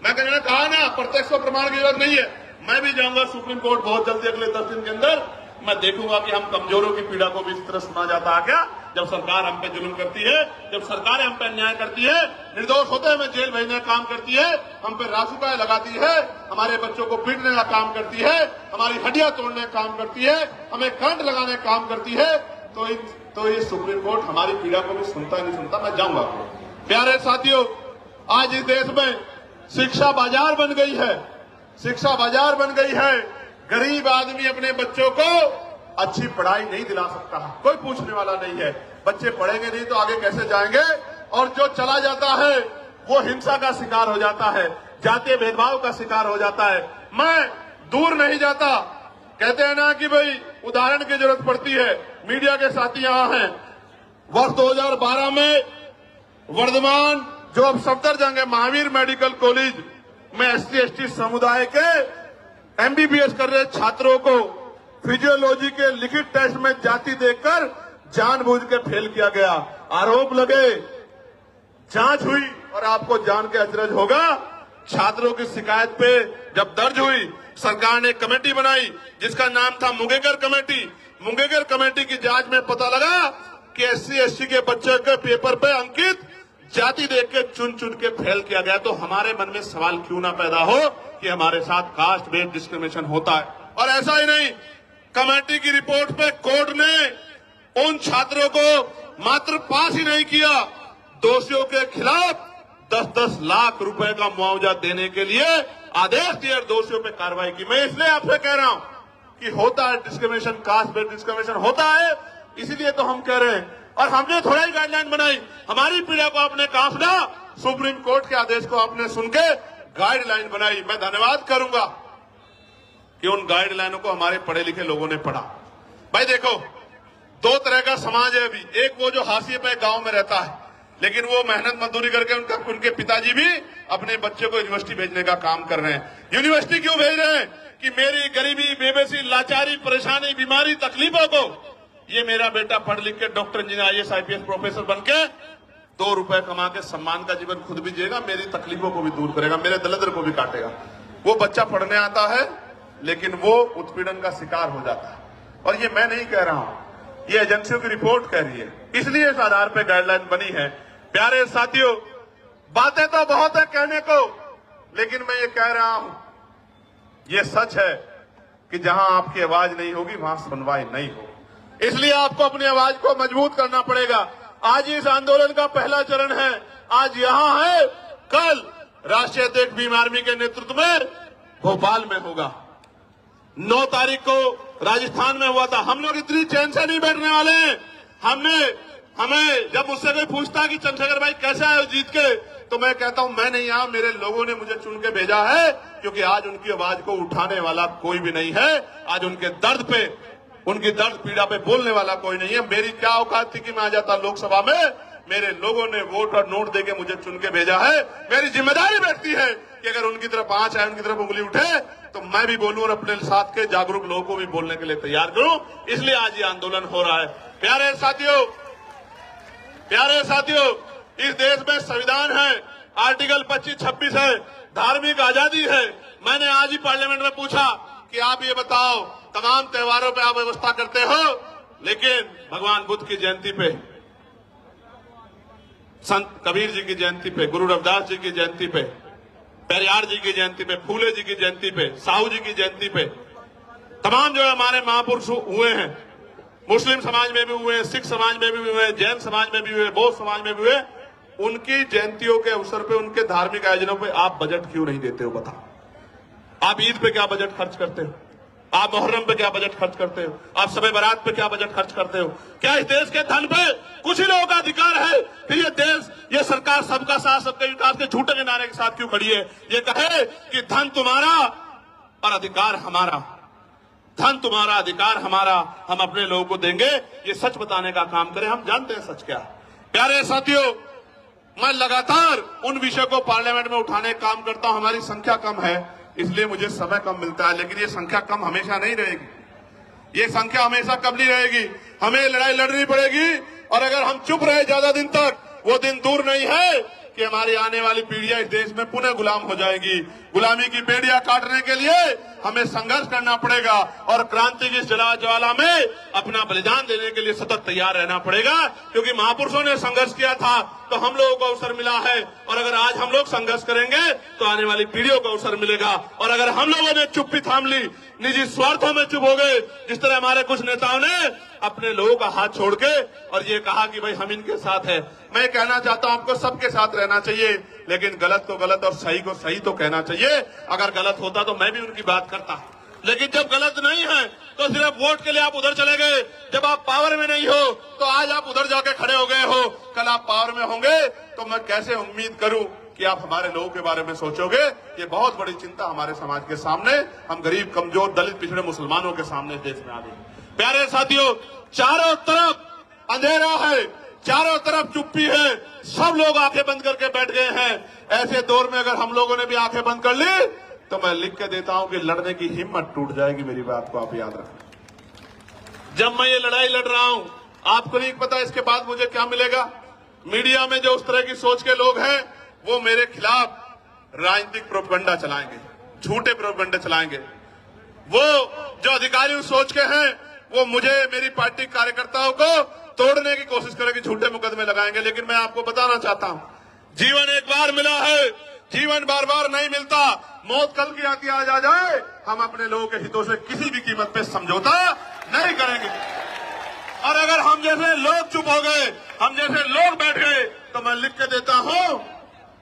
मैं कहा ना प्रत्यक्ष प्रमाण की जरूरत नहीं है। मैं भी जाऊंगा सुप्रीम कोर्ट बहुत जल्दी, अगले 10 दिन के अंदर। मैं देखूंगा कि हम कमजोरों की पीड़ा को भी इस तरह सुना जाता है क्या? जब सरकार हम पे जुल्म करती है, जब सरकारें हम पे अन्याय करती है, निर्दोष होते हमें जेल भेजने का काम करती है, हम पे रासुकाएं लगाती है, हमारे बच्चों को पीटने का काम करती है, हमारी हड्डियां तोड़ने का काम करती है, हमें करंट लगाने का काम करती है, तो ये सुप्रीम कोर्ट हमारी पीड़ा को भी सुनता नहीं सुनता। मैं जाऊंगा। प्यारे साथियों, आज इस देश में शिक्षा बाजार बन गई है, शिक्षा बाजार बन गई है। गरीब आदमी अपने बच्चों को अच्छी पढ़ाई नहीं दिला सकता, कोई पूछने वाला नहीं है। बच्चे पढ़ेंगे नहीं तो आगे कैसे जाएंगे? और जो चला जाता है वो हिंसा का शिकार हो जाता है, जातीय भेदभाव का शिकार हो जाता है। मैं दूर नहीं जाता, कहते हैं ना कि भाई उदाहरण की जरूरत पड़ती है। मीडिया के साथी यहां हैं। वर्ष 2012 में वर्धमान जो अब सफदरजंग है, महावीर मेडिकल कॉलेज में SC/ST समुदाय के MBBS कर रहे छात्रों को फिजियोलॉजी के लिखित टेस्ट में जाति देखकर जानबूझ के फेल किया गया। आरोप लगे, जांच हुई और आपको जान के अचरज होगा, छात्रों की शिकायत पे जब दर्ज हुई, सरकार ने कमेटी बनाई जिसका नाम था मुंगेकर कमेटी। मुंगेकर कमेटी की जांच में पता लगा कि SC/ST के बच्चे के पेपर पे अंकित जाति देख के चुन के फेल किया गया। तो हमारे मन में सवाल क्यों ना पैदा हो कि हमारे साथ कास्ट बेस्ड डिस्क्रिमिनेशन होता है। और ऐसा ही नहीं, कमेटी की रिपोर्ट पे कोर्ट ने उन छात्रों को मात्र पास ही नहीं किया, दोषियों के खिलाफ 10-10 लाख रुपए का मुआवजा देने के लिए आदेश दिए, दोषियों पे कार्रवाई की। मैं इसलिए आपसे कह रहा हूं कि होता है डिस्क्रिमिनेशन, कास्ट बेस्ड डिस्क्रिमिनेशन होता है, इसीलिए तो हम कह रहे हैं। और हमने थोड़ा ही गाइडलाइन बनाई, हमारी पीड़ा को आपने काफना, सुप्रीम कोर्ट के आदेश को आपने सुन के गाइडलाइन बनाई। मैं धन्यवाद करूंगा कि उन गाइडलाइनों को हमारे पढ़े लिखे लोगों ने पढ़ा। भाई देखो, दो तरह का समाज है अभी। एक वो जो हाशिए पे गांव में रहता है, लेकिन वो मेहनत मजदूरी करके उनके पिताजी भी अपने बच्चे को यूनिवर्सिटी भेजने का काम कर रहे हैं। यूनिवर्सिटी क्यों भेज रहे हैं? कि मेरी गरीबी, बेबसी, लाचारी, परेशानी, बीमारी, तकलीफों को ये मेरा बेटा पढ़ लिख के doctor, engineer, IAS, IPS professor बन के 2 रुपए कमा के सम्मान का जीवन खुद भी जिएगा, मेरी तकलीफों को भी दूर करेगा, मेरे दरिद्र को भी काटेगा। वो बच्चा पढ़ने आता है लेकिन वो उत्पीड़न का शिकार हो जाता है। और ये मैं नहीं कह रहा हूं, ये एजेंसियों की रिपोर्ट कह रही है, इसलिए इस आधार पर गाइडलाइन बनी है। प्यारे साथियों, बातें तो बहुत है कहने को, लेकिन मैं ये कह रहा हूं, ये सच है कि जहां आपकी आवाज नहीं होगी वहां सुनवाई नहीं होगी। इसलिए आपको अपनी आवाज को मजबूत करना पड़ेगा। आज इस आंदोलन का पहला चरण है, आज यहां है, कल राष्ट्रीय अध्यक्ष भीम आर्मी के नेतृत्व में भोपाल में होगा। 9 तारीख को राजस्थान में हुआ था। हम लोग इतनी चैन से नहीं बैठने वाले हैं। हमें जब मुझसे कोई पूछता है कि चंद्रशेखर भाई कैसा है जीत के, तो मैं कहता हूं मैं नहीं आया, मेरे लोगों ने मुझे चुन के भेजा है, क्योंकि आज उनकी आवाज को उठाने वाला कोई भी नहीं है। आज उनके दर्द पे, उनकी दर्द पीड़ा पे बोलने वाला कोई नहीं है। मेरी क्या औकात थी कि मैं आ जाता लोकसभा में? मेरे लोगों ने वोट और नोट देके मुझे चुन के भेजा है। मेरी जिम्मेदारी बैठती है कि अगर उनकी तरफ आंच आए, उनकी तरफ उंगली उठे, तो मैं भी बोलूं और अपने साथ के जागरूक लोगों को भी बोलने के लिए तैयार करूं। इसलिए आज ये आंदोलन हो रहा है। प्यारे साथियों, इस देश में संविधान है, आर्टिकल 25-26 है, धार्मिक आजादी है। मैंने आज ही पार्लियामेंट में पूछा कि आप ये बताओ, तमाम त्योहारों पे आप व्यवस्था करते हो, लेकिन भगवान बुद्ध की जयंती पे, संत कबीर जी की जयंती पे, गुरु रविदास जी की जयंती पे, पेरियार जी की जयंती पे, फूले जी की जयंती पे, साहू जी की जयंती पे, तमाम जो हमारे महापुरुष हुए हैं, मुस्लिम समाज में भी हुए, सिख समाज में भी हुए, जैन समाज में भी हुए, बौद्ध समाज में भी हुए, उनकी जयंतियों के अवसर पे, उनके धार्मिक आयोजनों पे आप बजट क्यों नहीं देते हो? बताओ। आप ईद पे क्या बजट खर्च करते हो? आप मुहर्रम पे क्या बजट खर्च करते हो? आप शब बारात पे क्या बजट खर्च करते हो? क्या इस देश के धन पे कुछ ही लोगों का अधिकार है? फिर ये देश, ये सरकार सबका साथ सबके विकास के झूठे के नारे के साथ क्यों खड़ी है? ये कहे कि धन तुम्हारा और अधिकार हमारा, धन तुम्हारा, अधिकार हमारा, हम अपने लोगों को देंगे, ये सच बताने का काम करें। हम जानते हैं सच क्या है। प्यारे साथियों, मैं लगातार उन विषय को पार्लियामेंट में उठाने का काम करता हूं। हमारी संख्या कम है, इसलिए मुझे समय कम मिलता है, लेकिन ये संख्या कम हमेशा नहीं रहेगी। ये संख्या हमेशा कम नहीं रहेगी। हमें लड़ाई लड़नी पड़ेगी, और अगर हम चुप रहे ज्यादा दिन तक, वो दिन दूर नहीं है कि हमारी आने वाली पीढ़ियां इस देश में पुनः गुलाम हो जाएगी। गुलामी की बेड़ियां काटने के लिए हमें संघर्ष करना पड़ेगा, और क्रांति की ज्वाला में अपना बलिदान देने के लिए सतत तैयार रहना पड़ेगा, क्योंकि महापुरुषों ने संघर्ष किया था तो हम लोगों को अवसर मिला है। और अगर आज हम लोग संघर्ष करेंगे तो आने वाली पीढ़ियों को अवसर मिलेगा। और अगर हम लोगों ने चुप्पी थाम ली, निजी स्वार्थों में चुप हो गए, जिस तरह हमारे कुछ नेताओं ने अपने लोगों का हाथ छोड़ के और ये कहा कि भाई हम इनके साथ है, मैं कहना चाहता हूं आपको सबके साथ रहना चाहिए, लेकिन गलत को गलत और सही को सही तो कहना चाहिए। अगर गलत होता तो मैं भी उनकी बात करता, लेकिन जब गलत नहीं है तो सिर्फ वोट के लिए आप उधर चले गए। जब आप पावर में नहीं हो तो आज आप उधर जाके खड़े हो गए हो, कल आप पावर में होंगे तो मैं कैसे उम्मीद करूं कि आप हमारे लोगों के बारे में सोचोगे। ये बहुत बड़ी चिंता हमारे समाज के सामने, हम गरीब, कमजोर, दलित, पिछड़े मुसलमानों के सामने देश में आ गई। प्यारे साथियों, चारों तरफ अंधेरा है, चारों तरफ चुप्पी है, सब लोग आंखें बंद करके बैठ गए हैं। ऐसे दौर में अगर हम लोगों ने भी आंखें बंद कर ली तो मैं लिख के देता हूं कि लड़ने की हिम्मत टूट जाएगी। मेरी बात को आप याद रखें। जब मैं ये लड़ाई लड़ रहा हूं, आपको नहीं पता इसके बाद मुझे क्या मिलेगा। मीडिया में जो उस तरह की सोच के लोग हैं, वो मेरे खिलाफ राजनीतिक प्रोपगंडा चलाएंगे, झूठे प्रोपगंडे चलाएंगे। वो जो अधिकारी उस सोच के हैं, वो मुझे, मेरी पार्टी कार्यकर्ताओं को तोड़ने की कोशिश करेंगे, झूठे मुकदमे लगाएंगे। लेकिन मैं आपको बताना चाहता हूं, जीवन एक बार मिला है, जीवन बार बार नहीं मिलता। मौत कल की आती आ जाए, हम अपने लोगों के हितों से किसी भी कीमत पे समझौता नहीं करेंगे। और अगर हम जैसे लोग चुप हो गए, हम जैसे लोग बैठ गए, तो मैं लिख के देता हूं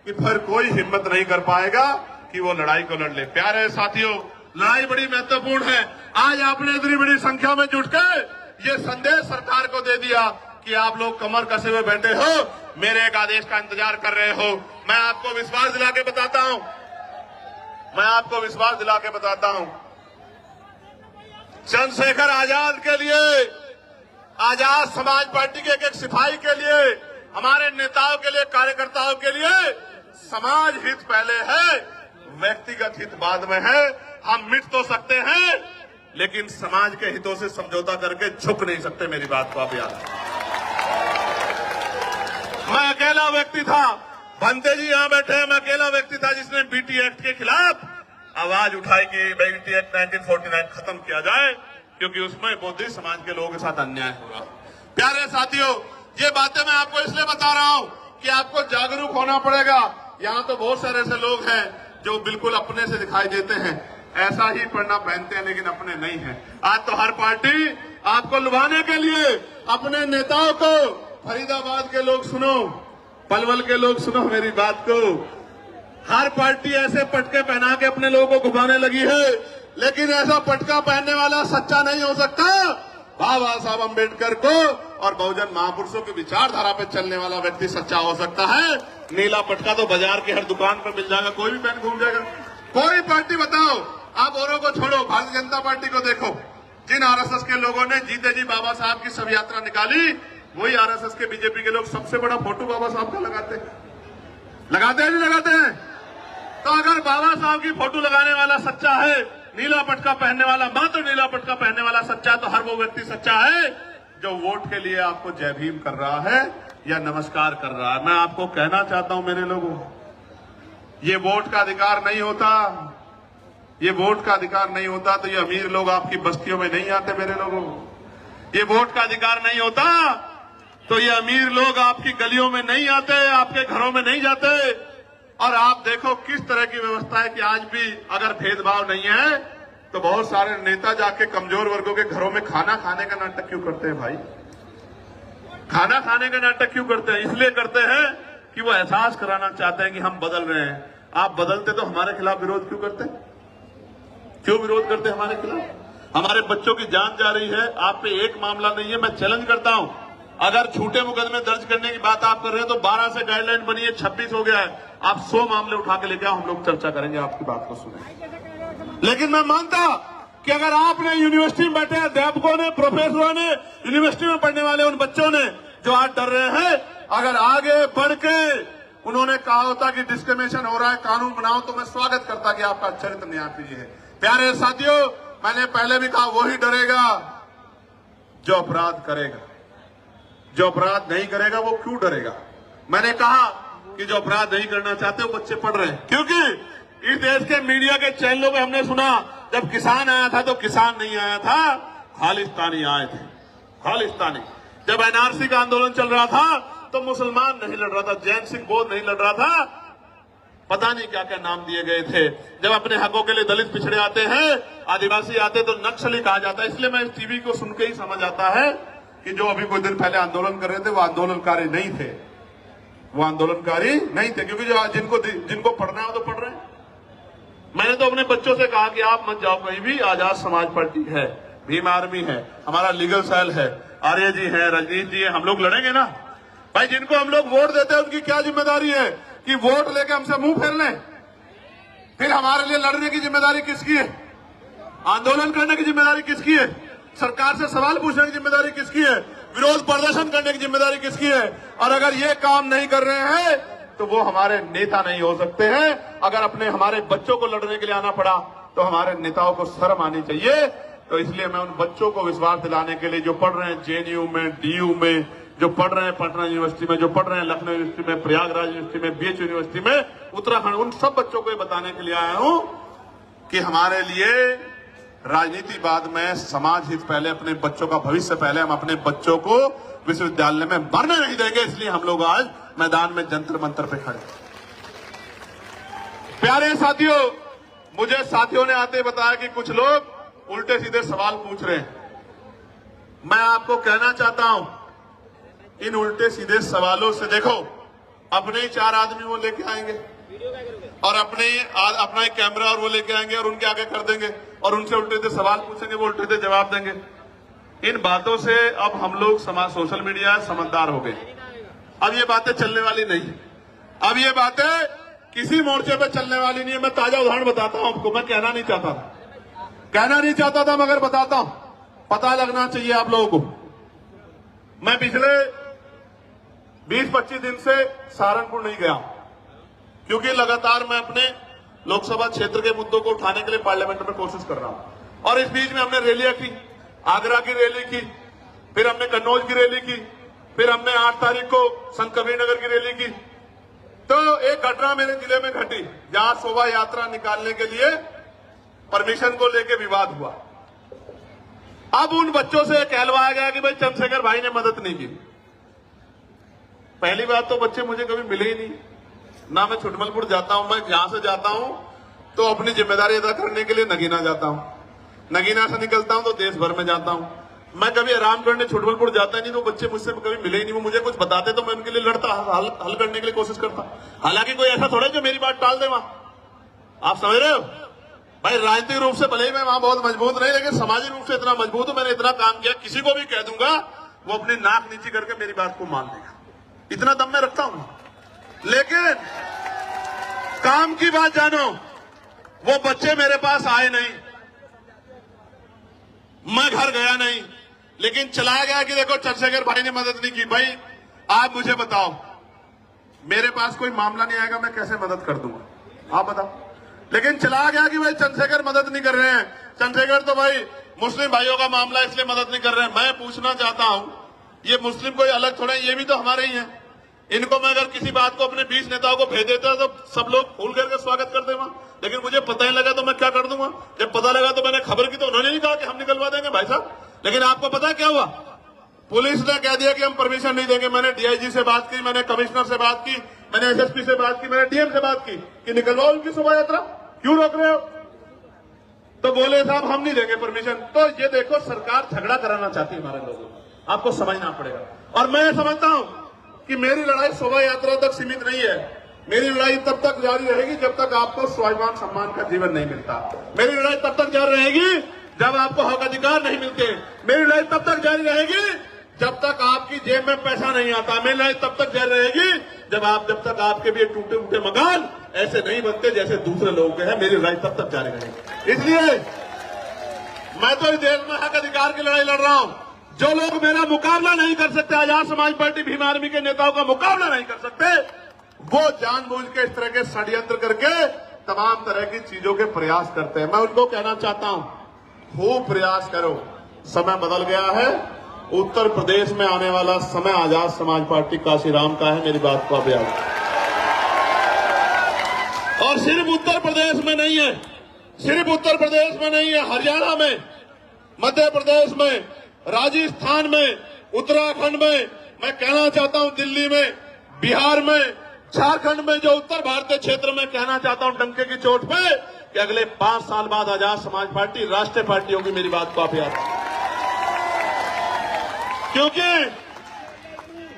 कि फिर कोई हिम्मत नहीं कर पाएगा कि वो लड़ाई को लड़ ले। प्यारे साथियों, लड़ाई बड़ी महत्वपूर्ण है। आज आपने इतनी बड़ी संख्या में जुट के ये संदेश सरकार को दे दिया कि आप लोग कमर कसे हुए बैठे हो, मेरे एक आदेश का इंतजार कर रहे हो। मैं आपको विश्वास दिला के बताता हूं, चंद्रशेखर आजाद के लिए, आजाद समाज पार्टी के एक सिपाही के लिए, हमारे नेताओं के लिए, कार्यकर्ताओं के लिए समाज हित पहले है, व्यक्तिगत हित बाद में है। हम मिट तो सकते हैं लेकिन समाज के हितों से समझौता करके झुक नहीं सकते। मेरी बात को आप याद रखें। मैं अकेला व्यक्ति था, भंते जी यहां बैठे हैं, मैं अकेला व्यक्ति था जिसने बीटी एक्ट के खिलाफ आवाज उठाई कि बीटी एक्ट 1949 खत्म किया जाए, क्योंकि उसमें बौद्धिक समाज के लोगों के साथ अन्याय हो रहा। प्यारे साथियों, ये बातें मैं आपको इसलिए बता रहा हूं कि आपको जागरूक होना पड़ेगा। यहां तो बहुत सारे ऐसे लोग हैं जो बिल्कुल अपने से दिखाई देते हैं, ऐसा ही पढ़ना पहनते हैं लेकिन अपने नहीं हैं। आज तो हर पार्टी आपको लुभाने के लिए अपने नेताओं को, फरीदाबाद के लोग सुनो, पलवल के लोग सुनो मेरी बात को, हर पार्टी ऐसे पटके पहना के अपने लोगों को घुमाने लगी है, लेकिन ऐसा पटका पहनने वाला सच्चा नहीं हो सकता। बाबा साहब अम्बेडकर को और बहुजन महापुरुषों की विचारधारा पे चलने वाला व्यक्ति सच्चा हो सकता है। नीला पटका तो बाजार की हर दुकान पर मिल जाएगा, कोई भी पहन घूम जाएगा। कोई पार्टी बताओ, आप औरों को छोड़ो, भारतीय जनता पार्टी को देखो, जिन आरएसएस के लोगों ने जीते जी बाबा साहब की शव यात्रा निकाली, वही आरएसएस के, बीजेपी के लोग सबसे बड़ा फोटो बाबा साहब का लगाते हैं नहीं लगाते हैं? तो अगर बाबा साहब की फोटो लगाने वाला सच्चा है, नीला पटका पहनने वाला, मात्र नीला पटका पहनने वाला सच्चा है, तो हर वो व्यक्ति सच्चा है जो वोट के लिए आपको जय भीम कर रहा है या नमस्कार कर रहा है। मैं आपको कहना चाहता हूं मेरे लोगों, ये वोट का अधिकार नहीं होता, ये वोट का अधिकार नहीं होता तो ये अमीर लोग आपकी बस्तियों में नहीं आते। मेरे लोगों, ये वोट का अधिकार नहीं होता तो ये अमीर लोग आपकी गलियों में नहीं आते, आपके घरों में नहीं जाते। और आप देखो किस तरह की व्यवस्था है कि आज भी अगर भेदभाव नहीं है तो बहुत सारे नेता जाके कमजोर वर्गों के घरों में खाना खाने का नाटक क्यों करते हैं भाई? खाना खाने का नाटक क्यों करते हैं? इसलिए करते हैं कि वो एहसास कराना चाहते हैं कि हम बदल रहे हैं। आप बदलते तो हमारे खिलाफ विरोध क्यों करते? क्यों विरोध करते हमारे खिलाफ? हमारे बच्चों की जान जा रही है, आप पे एक मामला नहीं है। मैं चैलेंज करता हूं, अगर झूठे मुकदमे दर्ज करने की बात आप कर रहे हैं तो 12 से गाइडलाइन बनी है, 26 हो गया है। आप 100 मामले उठा के लेके आओ, हम लोग चर्चा करेंगे, आपकी बात को सुनेंगे। लेकिन मैं मानता कि अगर आपने यूनिवर्सिटी में बैठे अध्यापकों ने, प्रोफेसरों ने, यूनिवर्सिटी में पढ़ने वाले उन बच्चों ने जो आज डर रहे हैं, अगर आगे बढ़ के उन्होंने कहा होता कि डिस्क्रिमिनेशन हो रहा है, कानून बनाओ, तो मैं स्वागत करता कि आपका चरित्र न्याय प्रिय है। प्यारे साथियों, मैंने पहले भी कहा, वही डरेगा जो अपराध करेगा। जो अपराध नहीं करेगा वो क्यों डरेगा? मैंने कहा कि जो अपराध नहीं करना चाहते वो बच्चे पढ़ रहे हैं, क्योंकि इस देश के मीडिया के चैनलों में हमने सुना जब किसान आया था तो किसान नहीं आया था, खालिस्तानी आए थे, खालिस्तानी। जब एनआरसी का आंदोलन चल रहा था तो मुसलमान नहीं लड़ रहा था, जैन सिंह बोध नहीं लड़ रहा था, पता नहीं क्या क्या नाम दिए गए थे। जब अपने हकों के लिए दलित पिछड़े आते हैं, आदिवासी आते तो नक्सली कहा जाता है। इसलिए मैं इस टीवी को सुन के ही समझ आता है कि जो अभी कुछ दिन पहले आंदोलन कर रहे थे वो आंदोलनकारी नहीं थे, वो आंदोलनकारी नहीं थे, क्योंकि जो जिनको पढ़ना है वो तो पढ़ रहे हैं। मैंने तो अपने बच्चों से कहा कि आप मत जाओ कहीं भी, आजाद समाज पार्टी है, भीम आर्मी है, हमारा लीगल सेल है, आर्य जी है, रजनीश जी है, हम लोग लड़ेंगे ना भाई। जिनको हम लोग वोट देते हैं उनकी क्या जिम्मेदारी है कि वोट लेके हमसे मुंह फेर लें? फिर हमारे लिए लड़ने की जिम्मेदारी किसकी है? आंदोलन करने की जिम्मेदारी किसकी है? सरकार से सवाल पूछने की जिम्मेदारी किसकी है? विरोध प्रदर्शन करने की जिम्मेदारी किसकी है? और अगर ये काम नहीं कर रहे हैं तो वो हमारे नेता नहीं हो सकते हैं। अगर अपने हमारे बच्चों को लड़ने के लिए आना पड़ा तो हमारे नेताओं को शर्म आनी चाहिए। तो इसलिए मैं उन बच्चों को विश्वास दिलाने के लिए, जो पढ़ रहे हैं जेएनयू में, डीयू में, जो पढ़ रहे हैं पटना यूनिवर्सिटी में, जो पढ़ रहे हैं लखनऊ यूनिवर्सिटी में, प्रयागराज यूनिवर्सिटी में, बीएच यूनिवर्सिटी में, उत्तराखंड, उन सब बच्चों को ये बताने के लिए आया हूं कि हमारे लिए राजनीति बाद में, समाज हित पहले, अपने बच्चों का भविष्य पहले। हम अपने बच्चों को विश्वविद्यालय में मरने नहीं देंगे, इसलिए हम लोग आज मैदान में जंतर मंतर पे खड़े। प्यारे साथियों, मुझे साथियों ने आते बताया कि कुछ लोग उल्टे सीधे सवाल पूछ रहे हैं। मैं आपको कहना चाहता हूं, इन उल्टे सीधे सवालों से देखो, अपने ही 4 आदमी वो लेके आएंगे और अपना एक कैमरा और वो लेके आएंगे और उनके आगे कर देंगे और उनसे उल्टे सीधे सवाल पूछेंगे, वो उल्टे सीधे जवाब देंगे। इन बातों से अब हम लोग सोशल मीडिया समझदार हो गए। अब ये बातें चलने वाली नहीं, अब ये बातें किसी मोर्चे पे चलने वाली नहीं है। मैं ताजा उदाहरण बताता हूं आपको, मैं कहना नहीं चाहता था। कहना नहीं चाहता था मगर बताता हूं, पता लगना चाहिए आप लोगों को। मैं पिछले 20-25 दिन से सहारनपुर नहीं गया क्योंकि लगातार मैं अपने लोकसभा क्षेत्र के मुद्दों को उठाने के लिए पार्लियामेंट में कोशिश कर रहा हूं। और इस बीच में हमने रैलियां की, आगरा की रैली की, फिर हमने कन्नौज की रैली की, फिर हमने 8 तारीख को संत कबीरनगर की रैली की। तो एक घटना मेरे जिले में घटी जहां शोभा यात्रा निकालने के लिए परमिशन को लेकर विवाद हुआ। अब उन बच्चों से कहलवाया गया कि भाई चंद्रशेखर भाई ने मदद नहीं की। पहली बात तो बच्चे मुझे कभी मिले ही नहीं, ना मैं छुटमलपुर जाता हूं। मैं यहां से जाता हूं तो अपनी जिम्मेदारी अदा करने के लिए नगीना जाता हूं, नगीना से निकलता हूं तो देश भर में जाता हूं। मैं कभी आराम करने छुटमलपुर जाता नहीं, तो बच्चे मुझसे कभी मिले ही नहीं। वो मुझे कुछ बताते तो मैं उनके लिए लड़ता, हल करने के लिए कोशिश करता। हालांकि कोई ऐसा थोड़ा जो मेरी बात टाल दे वहां, आप समझ रहे हो भाई। राजनीतिक रूप से भले ही मैं वहां बहुत मजबूत नहीं, लेकिन सामाजिक रूप से इतना मजबूत हूं। मैंने इतना काम किया, किसी को भी कह दूंगा वो अपनी नाक नीची करके मेरी बात को मान लेगा, इतना दम मैं रखता हूं। लेकिन काम की बात जानो, वो बच्चे मेरे पास आए नहीं, मैं घर गया नहीं, लेकिन चलाया गया कि देखो चंद्रशेखर भाई ने मदद नहीं की। भाई आप मुझे बताओ, मेरे पास कोई मामला नहीं आएगा, मैं कैसे मदद कर दूंगा, आप बताओ। लेकिन चला गया कि भाई चंद्रशेखर मदद नहीं कर रहे हैं, चंद्रशेखर तो भाई मुस्लिम भाइयों का मामला इसलिए मदद नहीं कर रहे हैं। मैं पूछना चाहता हूं, ये मुस्लिम कोई अलग थोड़े, ये भी तो हमारे ही हैं। इनको मैं अगर किसी बात को अपने 20 नेताओं को भेज देता तो सब लोग फूल करके स्वागत कर देगा, लेकिन मुझे पता ही लगा तो मैं क्या कर दूंगा। जब पता लगा तो मैंने खबर की तो उन्होंने नहीं कहा कि हम निकलवा देंगे भाई साहब। लेकिन आपको पता है क्या हुआ, पुलिस ने कह दिया कि हम परमिशन नहीं देंगे। मैंने डीआईजी से बात की, मैंने कमिश्नर से बात की, मैंने एसएसपी से बात की, मैंने डीएम से बात की कि निकलवाओ उनकी शोभा यात्रा, क्यों रोक रहे हो। तो बोले साहब हम नहीं देंगे परमिशन। तो ये देखो सरकार झगड़ा कराना चाहती है हमारे लोगों को, आपको समझना पड़ेगा। और मैं समझता हूं कि मेरी लड़ाई शोभा यात्रा तक सीमित नहीं है। मेरी लड़ाई तब तक जारी रहेगी जब तक आपको स्वाभिमान सम्मान का जीवन नहीं मिलता। मेरी लड़ाई तब तक जारी रहेगी जब आपको हक अधिकार नहीं मिलते। मेरी लड़ाई तब तक जारी रहेगी जब तक आपकी जेब में पैसा नहीं आता। मेरी लड़ाई तब तक जारी रहेगी जब तक आपके भी टूटे फूटे मकान ऐसे नहीं बनते जैसे दूसरे लोगों के हैं। मेरी लड़ाई तब तक जारी रहेगी। इसलिए मैं तो इस देश में हक अधिकार की लड़ाई लड़ रहा हूं। जो लोग मेरा मुकाबला नहीं कर सकते, आजाद समाज पार्टी भीम आर्मी के नेताओं का मुकाबला नहीं कर सकते, वो जानबूझ के इस तरह के षड्यंत्र करके तमाम तरह की चीजों के प्रयास करते हैं। मैं उनको कहना चाहता हूं, खूब प्रयास करो, समय बदल गया है। उत्तर प्रदेश में आने वाला समय आजाद समाज पार्टी काशीराम का है, मेरी बात को आप याद। और सिर्फ उत्तर प्रदेश में नहीं है, सिर्फ उत्तर प्रदेश में नहीं है, हरियाणा में, मध्य प्रदेश में, राजस्थान में, उत्तराखंड में, मैं कहना चाहता हूं दिल्ली में, बिहार में, झारखंड में, जो उत्तर भारतीय क्षेत्र में, कहना चाहता हूं डंके की चोट पे कि अगले 5 साल बाद आजाद समाज पार्टी राष्ट्रीय पार्टी होगी। मेरी बात को आप याद रखें, क्योंकि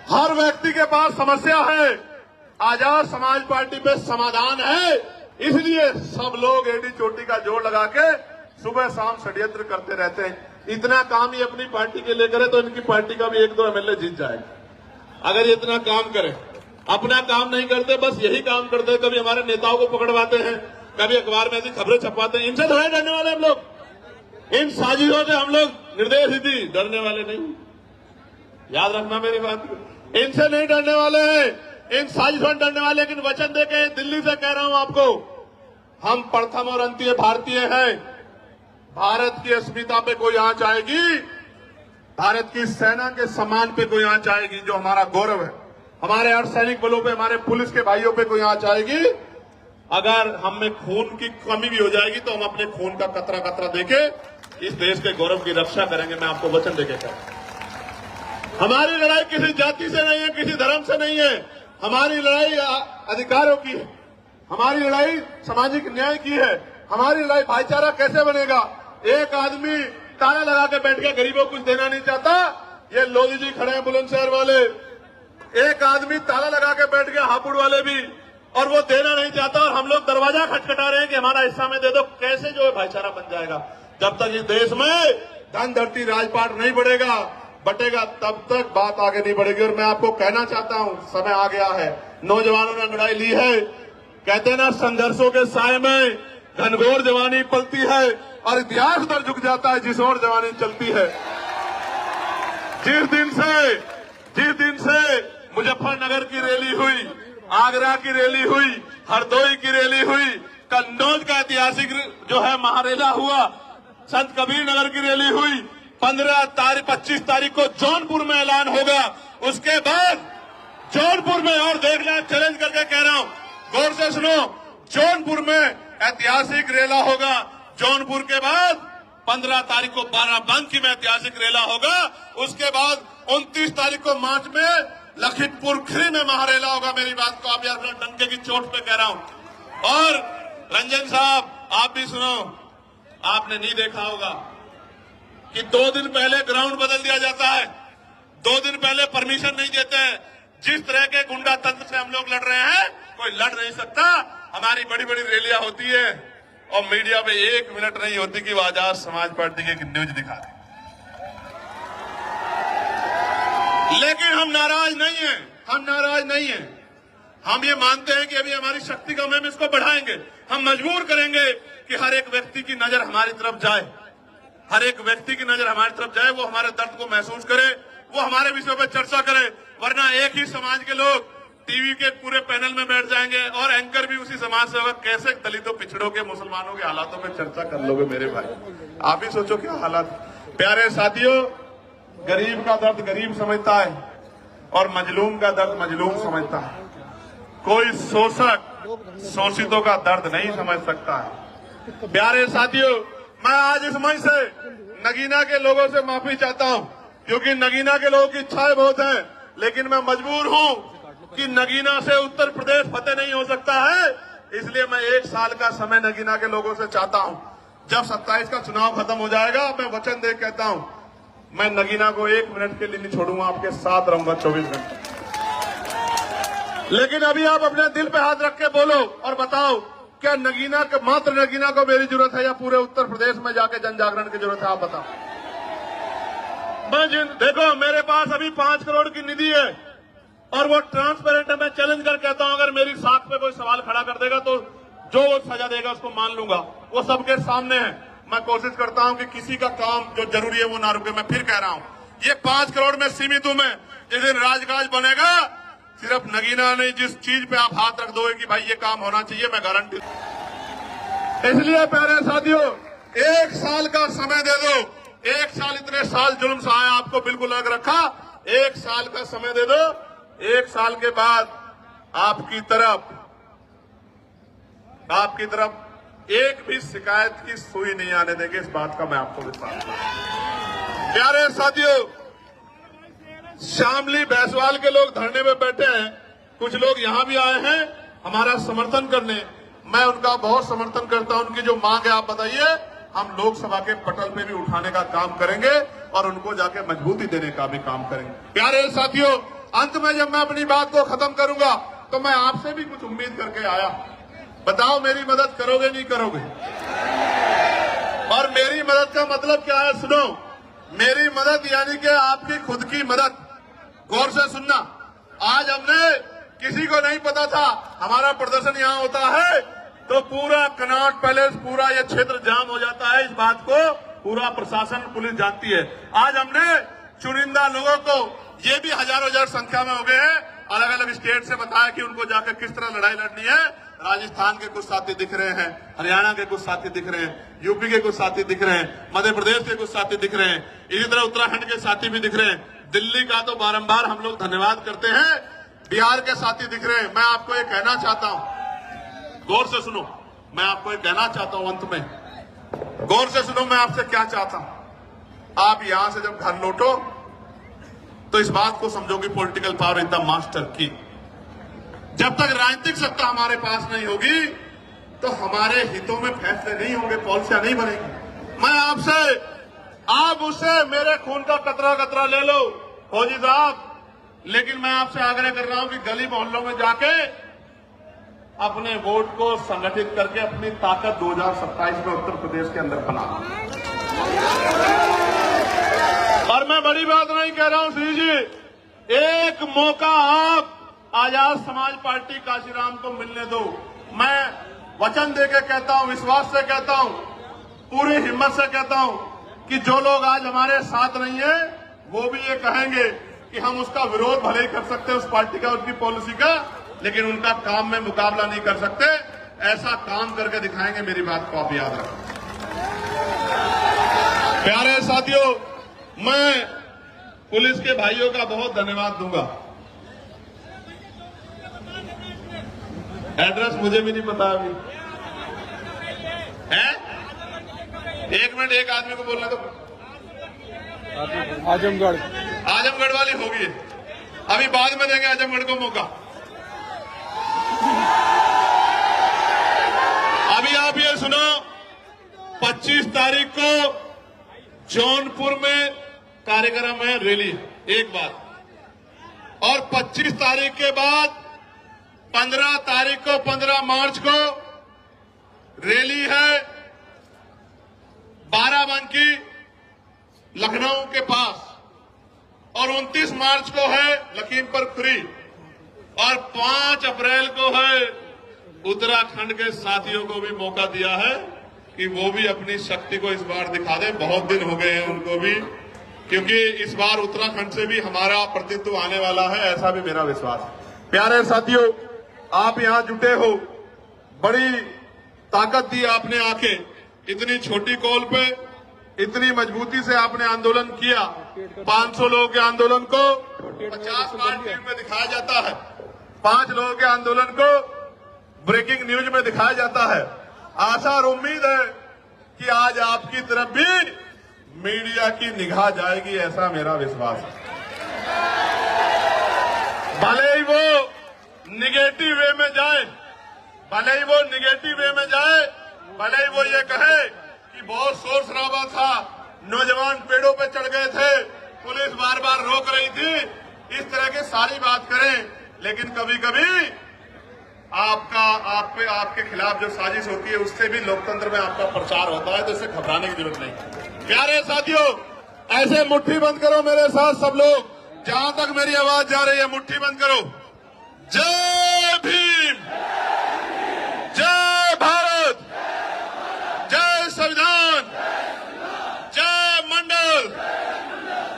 हर व्यक्ति के पास समस्या है, आजाद समाज पार्टी पे समाधान है। इसलिए सब लोग एडी चोटी का जोड़ लगा के सुबह शाम षड्यंत्र करते रहते हैं। इतना काम ही अपनी पार्टी के लिए करे तो इनकी पार्टी का भी 1-2 एमएलए जीत जाएगा। अगर ये इतना काम करे, अपना काम नहीं करते, बस यही काम करते, कभी हमारे नेताओं को पकड़वाते हैं, कभी अखबार में ऐसी खबरें छपवाते हैं। इनसे थोड़े डरने वाले हम लोग, इन साजिशों से हम लोग निर्दय नीति डरने वाले नहीं, याद रखना मेरी बात। इनसे नहीं डरने वाले हैं, इन साजिशों से डरने वाले। लेकिन वचन देके दिल्ली से कह रहा हूं आपको, हम प्रथम और अंतीय भारतीय हैं। भारत की अस्मिता पे कोई आंच आएगी, भारत की सेना के सम्मान पे कोई आंच आएगी, जो हमारा गौरव है, हमारे अर्धसैनिक बलों पे, हमारे पुलिस के भाइयों पे कोई आंच आएगी, अगर हम में खून की कमी भी हो जाएगी तो हम अपने खून का कतरा कतरा देके इस देश के गौरव की रक्षा करेंगे। मैं आपको वचन देके कहता हूं, हमारी लड़ाई किसी जाति से नहीं है, किसी धर्म से नहीं है, हमारी लड़ाई अधिकारों की है, हमारी लड़ाई सामाजिक न्याय की है, हमारी लड़ाई भाईचारा कैसे बनेगा। एक आदमी ताला लगा के बैठ गया, गरीबों को कुछ देना नहीं चाहता, ये लोधी जी खड़े हैं बुलंदशहर वाले, एक आदमी ताला लगा के बैठ गया, हापुड़ वाले भी, और वो देना नहीं चाहता, और हम लोग दरवाजा खटखटा रहे हैं कि हमारा हिस्सा में दे दो। कैसे जो है भाईचारा बन जाएगा। जब तक इस देश में धन धरती राजपाट नहीं बटेगा तब तक बात आगे नहीं बढ़ेगी। और मैं आपको कहना चाहता हूं, समय आ गया है, नौजवानों ने लड़ाई ली है। कहते हैं ना, संघर्षों के साए में घनघोर जवानी पलती है, और इतिहास उधर झुक जाता है जिस ओर जवानी चलती है। जिस दिन से मुजफ्फरनगर की रैली हुई, आगरा की रैली हुई, हरदोई की रैली हुई, कन्नौज का ऐतिहासिक जो है महारेला हुआ, संत कबीर नगर की रैली हुई, 25 तारीख को जौनपुर में ऐलान होगा। उसके बाद जौनपुर में, और देखना चैलेंज करके कह रहा हूं, गौर से सुनो, जौनपुर में ऐतिहासिक रेला होगा। जौनपुर के बाद 15 तारीख को बाराबंकी में ऐतिहासिक रेला होगा। उसके बाद 29 तारीख को मार्च में लखीमपुर खीरी में महारेला होगा। मेरी बात को आप यार डंके की चोट पे कह रहा हूं। और रंजन साहब, आप भी सुनो, आपने नहीं देखा होगा कि 2 दिन पहले ग्राउंड बदल दिया जाता है, 2 दिन पहले परमिशन नहीं देते हैं। जिस तरह के गुंडा तंत्र से हम लोग लड़ रहे हैं, कोई लड़ नहीं सकता। हमारी बड़ी बड़ी रैलियां होती है और मीडिया में 1 मिनट नहीं होती कि वो आजाद समाज पार्टी की न्यूज दिखा रहे। लेकिन हम नाराज नहीं हैं। हम ये मानते हैं कि अभी हमारी शक्ति कम है, हम इसको बढ़ाएंगे। हम मजबूर करेंगे कि हर एक व्यक्ति की नजर हमारी तरफ जाए, हर एक व्यक्ति की नजर हमारी तरफ जाए, वो हमारे दर्द को महसूस करे, वो हमारे विषयों पर चर्चा करे। वरना एक ही समाज के लोग टीवी के पूरे पैनल में बैठ जाएंगे और एंकर भी उसी समाज से होगा। कैसे दलितों, पिछड़ों के, मुसलमानों के हालातों पर चर्चा कर लोगे मेरे भाई? आप ही सोचो क्या हालात। प्यारे साथियों, गरीब का दर्द गरीब समझता है और मजलूम का दर्द मजलूम समझता है। कोई शोषक शोषितों का दर्द नहीं समझ सकता है। प्यारे साथियों, मैं आज इस मंच से नगीना के लोगों से माफी चाहता हूं, क्योंकि नगीना के लोगों की इच्छाएं बहुत हैं, लेकिन मैं मजबूर हूं कि नगीना से उत्तर प्रदेश फतेह नहीं हो सकता है। इसलिए मैं 1 साल का समय नगीना के लोगों से चाहता हूं। जब 27 का चुनाव खत्म हो जाएगा, मैं वचन दे कहता हूं, मैं नगीना को 1 मिनट के लिए नहीं छोड़ूंगा, आपके साथ रहूंगा 24 घंटे। लेकिन अभी आप अपने दिल पे हाथ रख के बोलो और बताओ, क्या नगीना के, मात्र नगीना को मेरी जरूरत है या पूरे उत्तर प्रदेश में जाके जन जागरण की जरूरत है? आप बताओ। देखो, मेरे पास अभी 5 करोड़ की निधि है और वो ट्रांसपेरेंट है। मैं चैलेंज कर कहता हूं, अगर मेरी साख पे कोई सवाल खड़ा कर देगा तो जो वो सजा देगा उसको मान लूंगा। वो सबके सामने है। मैं कोशिश करता हूं कि किसी का काम जो जरूरी है वो ना रुके। मैं फिर कह रहा हूं, ये 5 करोड़ में सीमित हूं मैं। जिस दिन राजकाज बनेगा, सिर्फ नगीना नहीं, जिस चीज पे आप हाथ रख दोगे कि भाई ये काम होना चाहिए, मैं गारंटी। इसलिए प्यारे साथियों, 1 साल का समय दे दो। 1 साल, इतने साल जुल्म सहाया, आपको बिल्कुल अलग रखा। 1 साल का समय दे दो। 1 साल के बाद आपकी तरफ एक भी शिकायत की सुई नहीं आने देंगे। इस बात का मैं आपको विश्वास करता हूं। प्यारे साथियों, शामली भैंसवाल के लोग धरने में बैठे हैं, कुछ लोग यहां भी आए हैं हमारा समर्थन करने। मैं उनका बहुत समर्थन करता हूं। उनकी जो मांग है आप बताइए, हम लोकसभा के पटल पे भी उठाने का काम करेंगे और उनको जाके मजबूती देने का भी काम करेंगे। प्यारे साथियों, अंत में जब मैं अपनी बात को खत्म करूंगा तो मैं आपसे भी कुछ उम्मीद करके आया। बताओ, मेरी मदद करोगे नहीं करोगे? और मेरी मदद का मतलब क्या है? सुनो, मेरी मदद यानी कि आपकी खुद की मदद। गौर से सुनना, आज हमने, किसी को नहीं पता था हमारा प्रदर्शन यहां होता है तो पूरा कनॉट पैलेस, पूरा ये क्षेत्र जाम हो जाता है। इस बात को पूरा प्रशासन, पुलिस जानती है। आज हमने चुनिंदा लोगों को, ये भी हजारों हजार संख्या में हो गए हैं, अलग अलग स्टेट से बताया कि उनको जाकर किस तरह लड़ाई लड़नी है। राजस्थान के कुछ साथी दिख रहे हैं, हरियाणा के कुछ साथी दिख रहे हैं, यूपी के कुछ साथी दिख रहे हैं, मध्य प्रदेश के कुछ साथी दिख रहे हैं, इसी तरह उत्तराखंड के साथी भी दिख रहे हैं। दिल्ली का तो बारंबार हम लोग धन्यवाद करते हैं, बिहार के साथी दिख रहे हैं। मैं आपको ये कहना चाहता हूं, गौर से सुनो, मैं आपको ये कहना चाहता हूं, अंत में गौर से सुनो, मैं आपसे क्या चाहता हूं। आप यहां से जब घर लौटो तो इस बात को समझो कि political power is the master की। जब तक राजनीतिक सत्ता हमारे पास नहीं होगी तो हमारे हितों में फैसले नहीं होंगे, पॉलिसियां नहीं बनेगी। मैं आपसे, आप मुझसे मेरे खून का कतरा कतरा ले लो फौजी साहब, लेकिन मैं आपसे आग्रह कर रहा हूं कि गली मोहल्लों में जाके अपने वोट को संगठित करके अपनी ताकत 2027 में उत्तर प्रदेश के अंदर बना। और मैं बड़ी बात नहीं कह रहा हूं श्री जी, एक मौका आप आजाद समाज पार्टी काशीराम को मिलने दो। मैं वचन देके कहता हूं, विश्वास से कहता हूं, पूरी हिम्मत से कहता हूं कि जो लोग आज हमारे साथ नहीं है वो भी ये कहेंगे कि हम उसका विरोध भले ही कर सकते हैं, उस पार्टी का, उसकी पॉलिसी का, लेकिन उनका काम में मुकाबला नहीं कर सकते। ऐसा काम करके दिखाएंगे, मेरी बात को आप याद रखें। प्यारे साथियों, मैं पुलिस के भाइयों का बहुत धन्यवाद दूंगा। एड्रेस मुझे भी नहीं पता अभी है। एक मिनट, एक आदमी को बोलना तो। आजमगढ़ वाली होगी, अभी बाद में देंगे आजमगढ़ को मौका। अभी आप ये सुनो, 25 तारीख को जौनपुर में कार्यक्रम है, रैली, एक बात। और 25 तारीख के बाद 15 तारीख को, 15 मार्च को रैली है बाराबंकी लखनऊ के पास, और 29 मार्च को है लखीमपुर खीरी, और 5 अप्रैल को है। उत्तराखंड के साथियों को भी मौका दिया है कि वो भी अपनी शक्ति को इस बार दिखा दें। बहुत दिन हो गए हैं उनको भी, क्योंकि इस बार उत्तराखंड से भी हमारा प्रतिनिधित्व आने वाला है, ऐसा भी मेरा विश्वास है। प्यारे साथियों, आप यहां जुटे हो, बड़ी ताकत दी आपने आके, इतनी छोटी कॉल पे इतनी मजबूती से आपने आंदोलन किया। 500 लोगों के आंदोलन को 50 बार टीवी में दिखाया जाता है, 5 लोगों के आंदोलन को ब्रेकिंग न्यूज में दिखाया जाता है। आशा और उम्मीद है कि आज आपकी तरफ भी मीडिया की निगाह जाएगी, ऐसा मेरा विश्वास है। भले ही वो निगेटिव वे में जाए, भले ही वो निगेटिव वे में जाए, भले ही वो ये कहे कि बहुत शोर शराबा था, नौजवान पेड़ों पे चढ़ गए थे, पुलिस बार बार रोक रही थी, इस तरह की सारी बात करें, लेकिन कभी कभी आपके खिलाफ जो साजिश होती है उससे भी लोकतंत्र में आपका प्रचार होता है, तो इससे घबराने की जरूरत नहीं। प्यारे साथियों, ऐसे मुट्ठी बंद करो मेरे साथ सब लोग, जहां तक मेरी आवाज जा रही है, मुट्ठी बंद करो। जय भीम, जय भारत, जय संविधान, जय मंडल,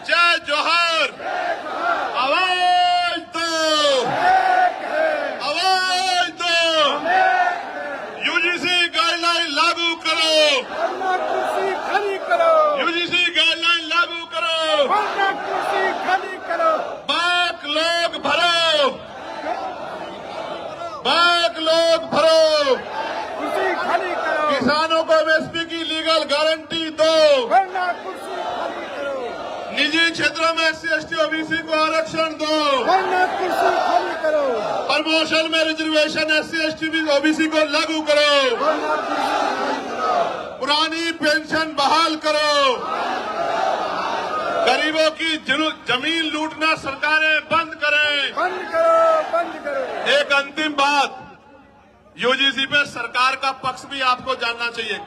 जय जोहार। आवाज दो, आवाज दो। यूजीसी गाइडलाइन लागू करो, कुर्सी खाली करो, यूजीसी गाइडलाइन लागू करो, कुर्सी खाली करो, बाक लोग भरो, बाक लोग भरो, कुर्सी खाली करो, किसानों को एमएसपी की लीगल गारंटी दो, वरना कुर्सी खाली करो, निजी क्षेत्रों में SC ST OBC को आरक्षण दो, वरना कुर्सी खाली करो, प्रमोशन में रिजर्वेशन SC ST OBC को लागू करो, वरना कुर्सी खाली करो, पुरानी पेंशन बहाल करो, गरीबों की जमीन लूटना सरकारें बंद करें। बंद करो, बंद करो। एक अंतिम बात, यूजीसी पे सरकार का पक्ष भी आपको जानना चाहिए।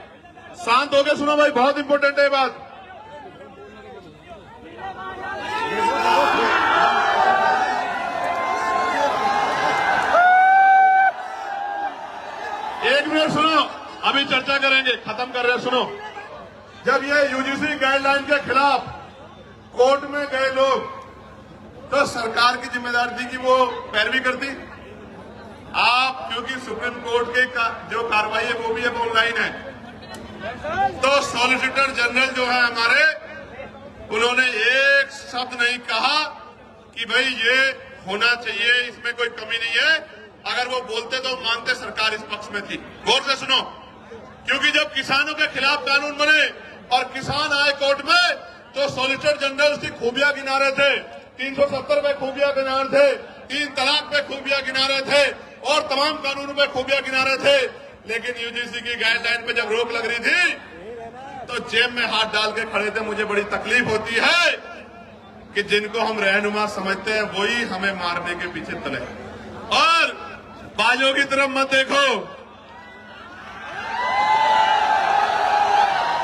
शांत होकर सुनो भाई, बहुत इंपॉर्टेंट है बात। एक मिनट सुनो, अभी चर्चा करेंगे, खत्म कर रहे हैं। सुनो, जब ये यूजीसी गाइडलाइन के खिलाफ कोर्ट में गए लोग, तो सरकार की जिम्मेदारी थी कि वो पैरवी करती। आप, क्योंकि सुप्रीम कोर्ट की जो कार्रवाई है वो भी अब ऑनलाइन है, तो सॉलिसिटर जनरल जो है हमारे, उन्होंने एक शब्द नहीं कहा कि भाई ये होना चाहिए, इसमें कोई कमी नहीं है। अगर वो बोलते तो मानते सरकार इस पक्ष में थी। गौर से सुनो, क्योंकि जब किसानों के खिलाफ कानून बने और किसान आए कोर्ट में, तो सॉलिसिटर जनरल की खूबियां गिना रहे थे, 370 पे खूबियां गिना रहे थे, 3 तलाक पे खूबियां गिना रहे थे, और तमाम कानूनों पे खूबियां गिना रहे थे। लेकिन यूजीसी की गाइडलाइन पे जब रोक लग रही थी, तो जेब में हाथ डाल के खड़े थे। मुझे बड़ी तकलीफ होती है कि जिनको हम रहनुमा समझते हैं वही हमें मारने के पीछे तले। और बाजों की तरफ मत देखो,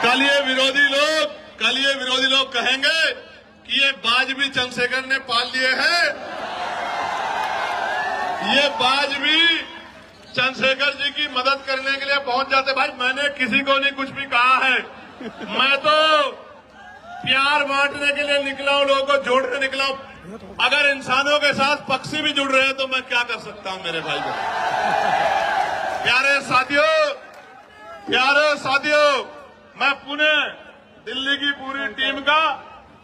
कल ये विरोधी लोग कहेंगे कि ये बाज भी चंद्रशेखर ने पाल लिए हैं, ये बाज भी चंद्रशेखर जी की मदद करने के लिए पहुंच जाते। भाई मैंने किसी को नहीं कुछ भी कहा है, मैं तो प्यार बांटने के लिए निकला हूं, लोगों को जोड़ने निकला हूं। अगर इंसानों के साथ पक्षी भी जुड़ रहे हैं तो मैं क्या कर सकता हूं मेरे भाई को। प्यारे साथियों, मैं पुणे दिल्ली की पूरी टीम का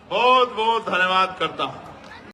बहुत बहुत धन्यवाद करता हूं।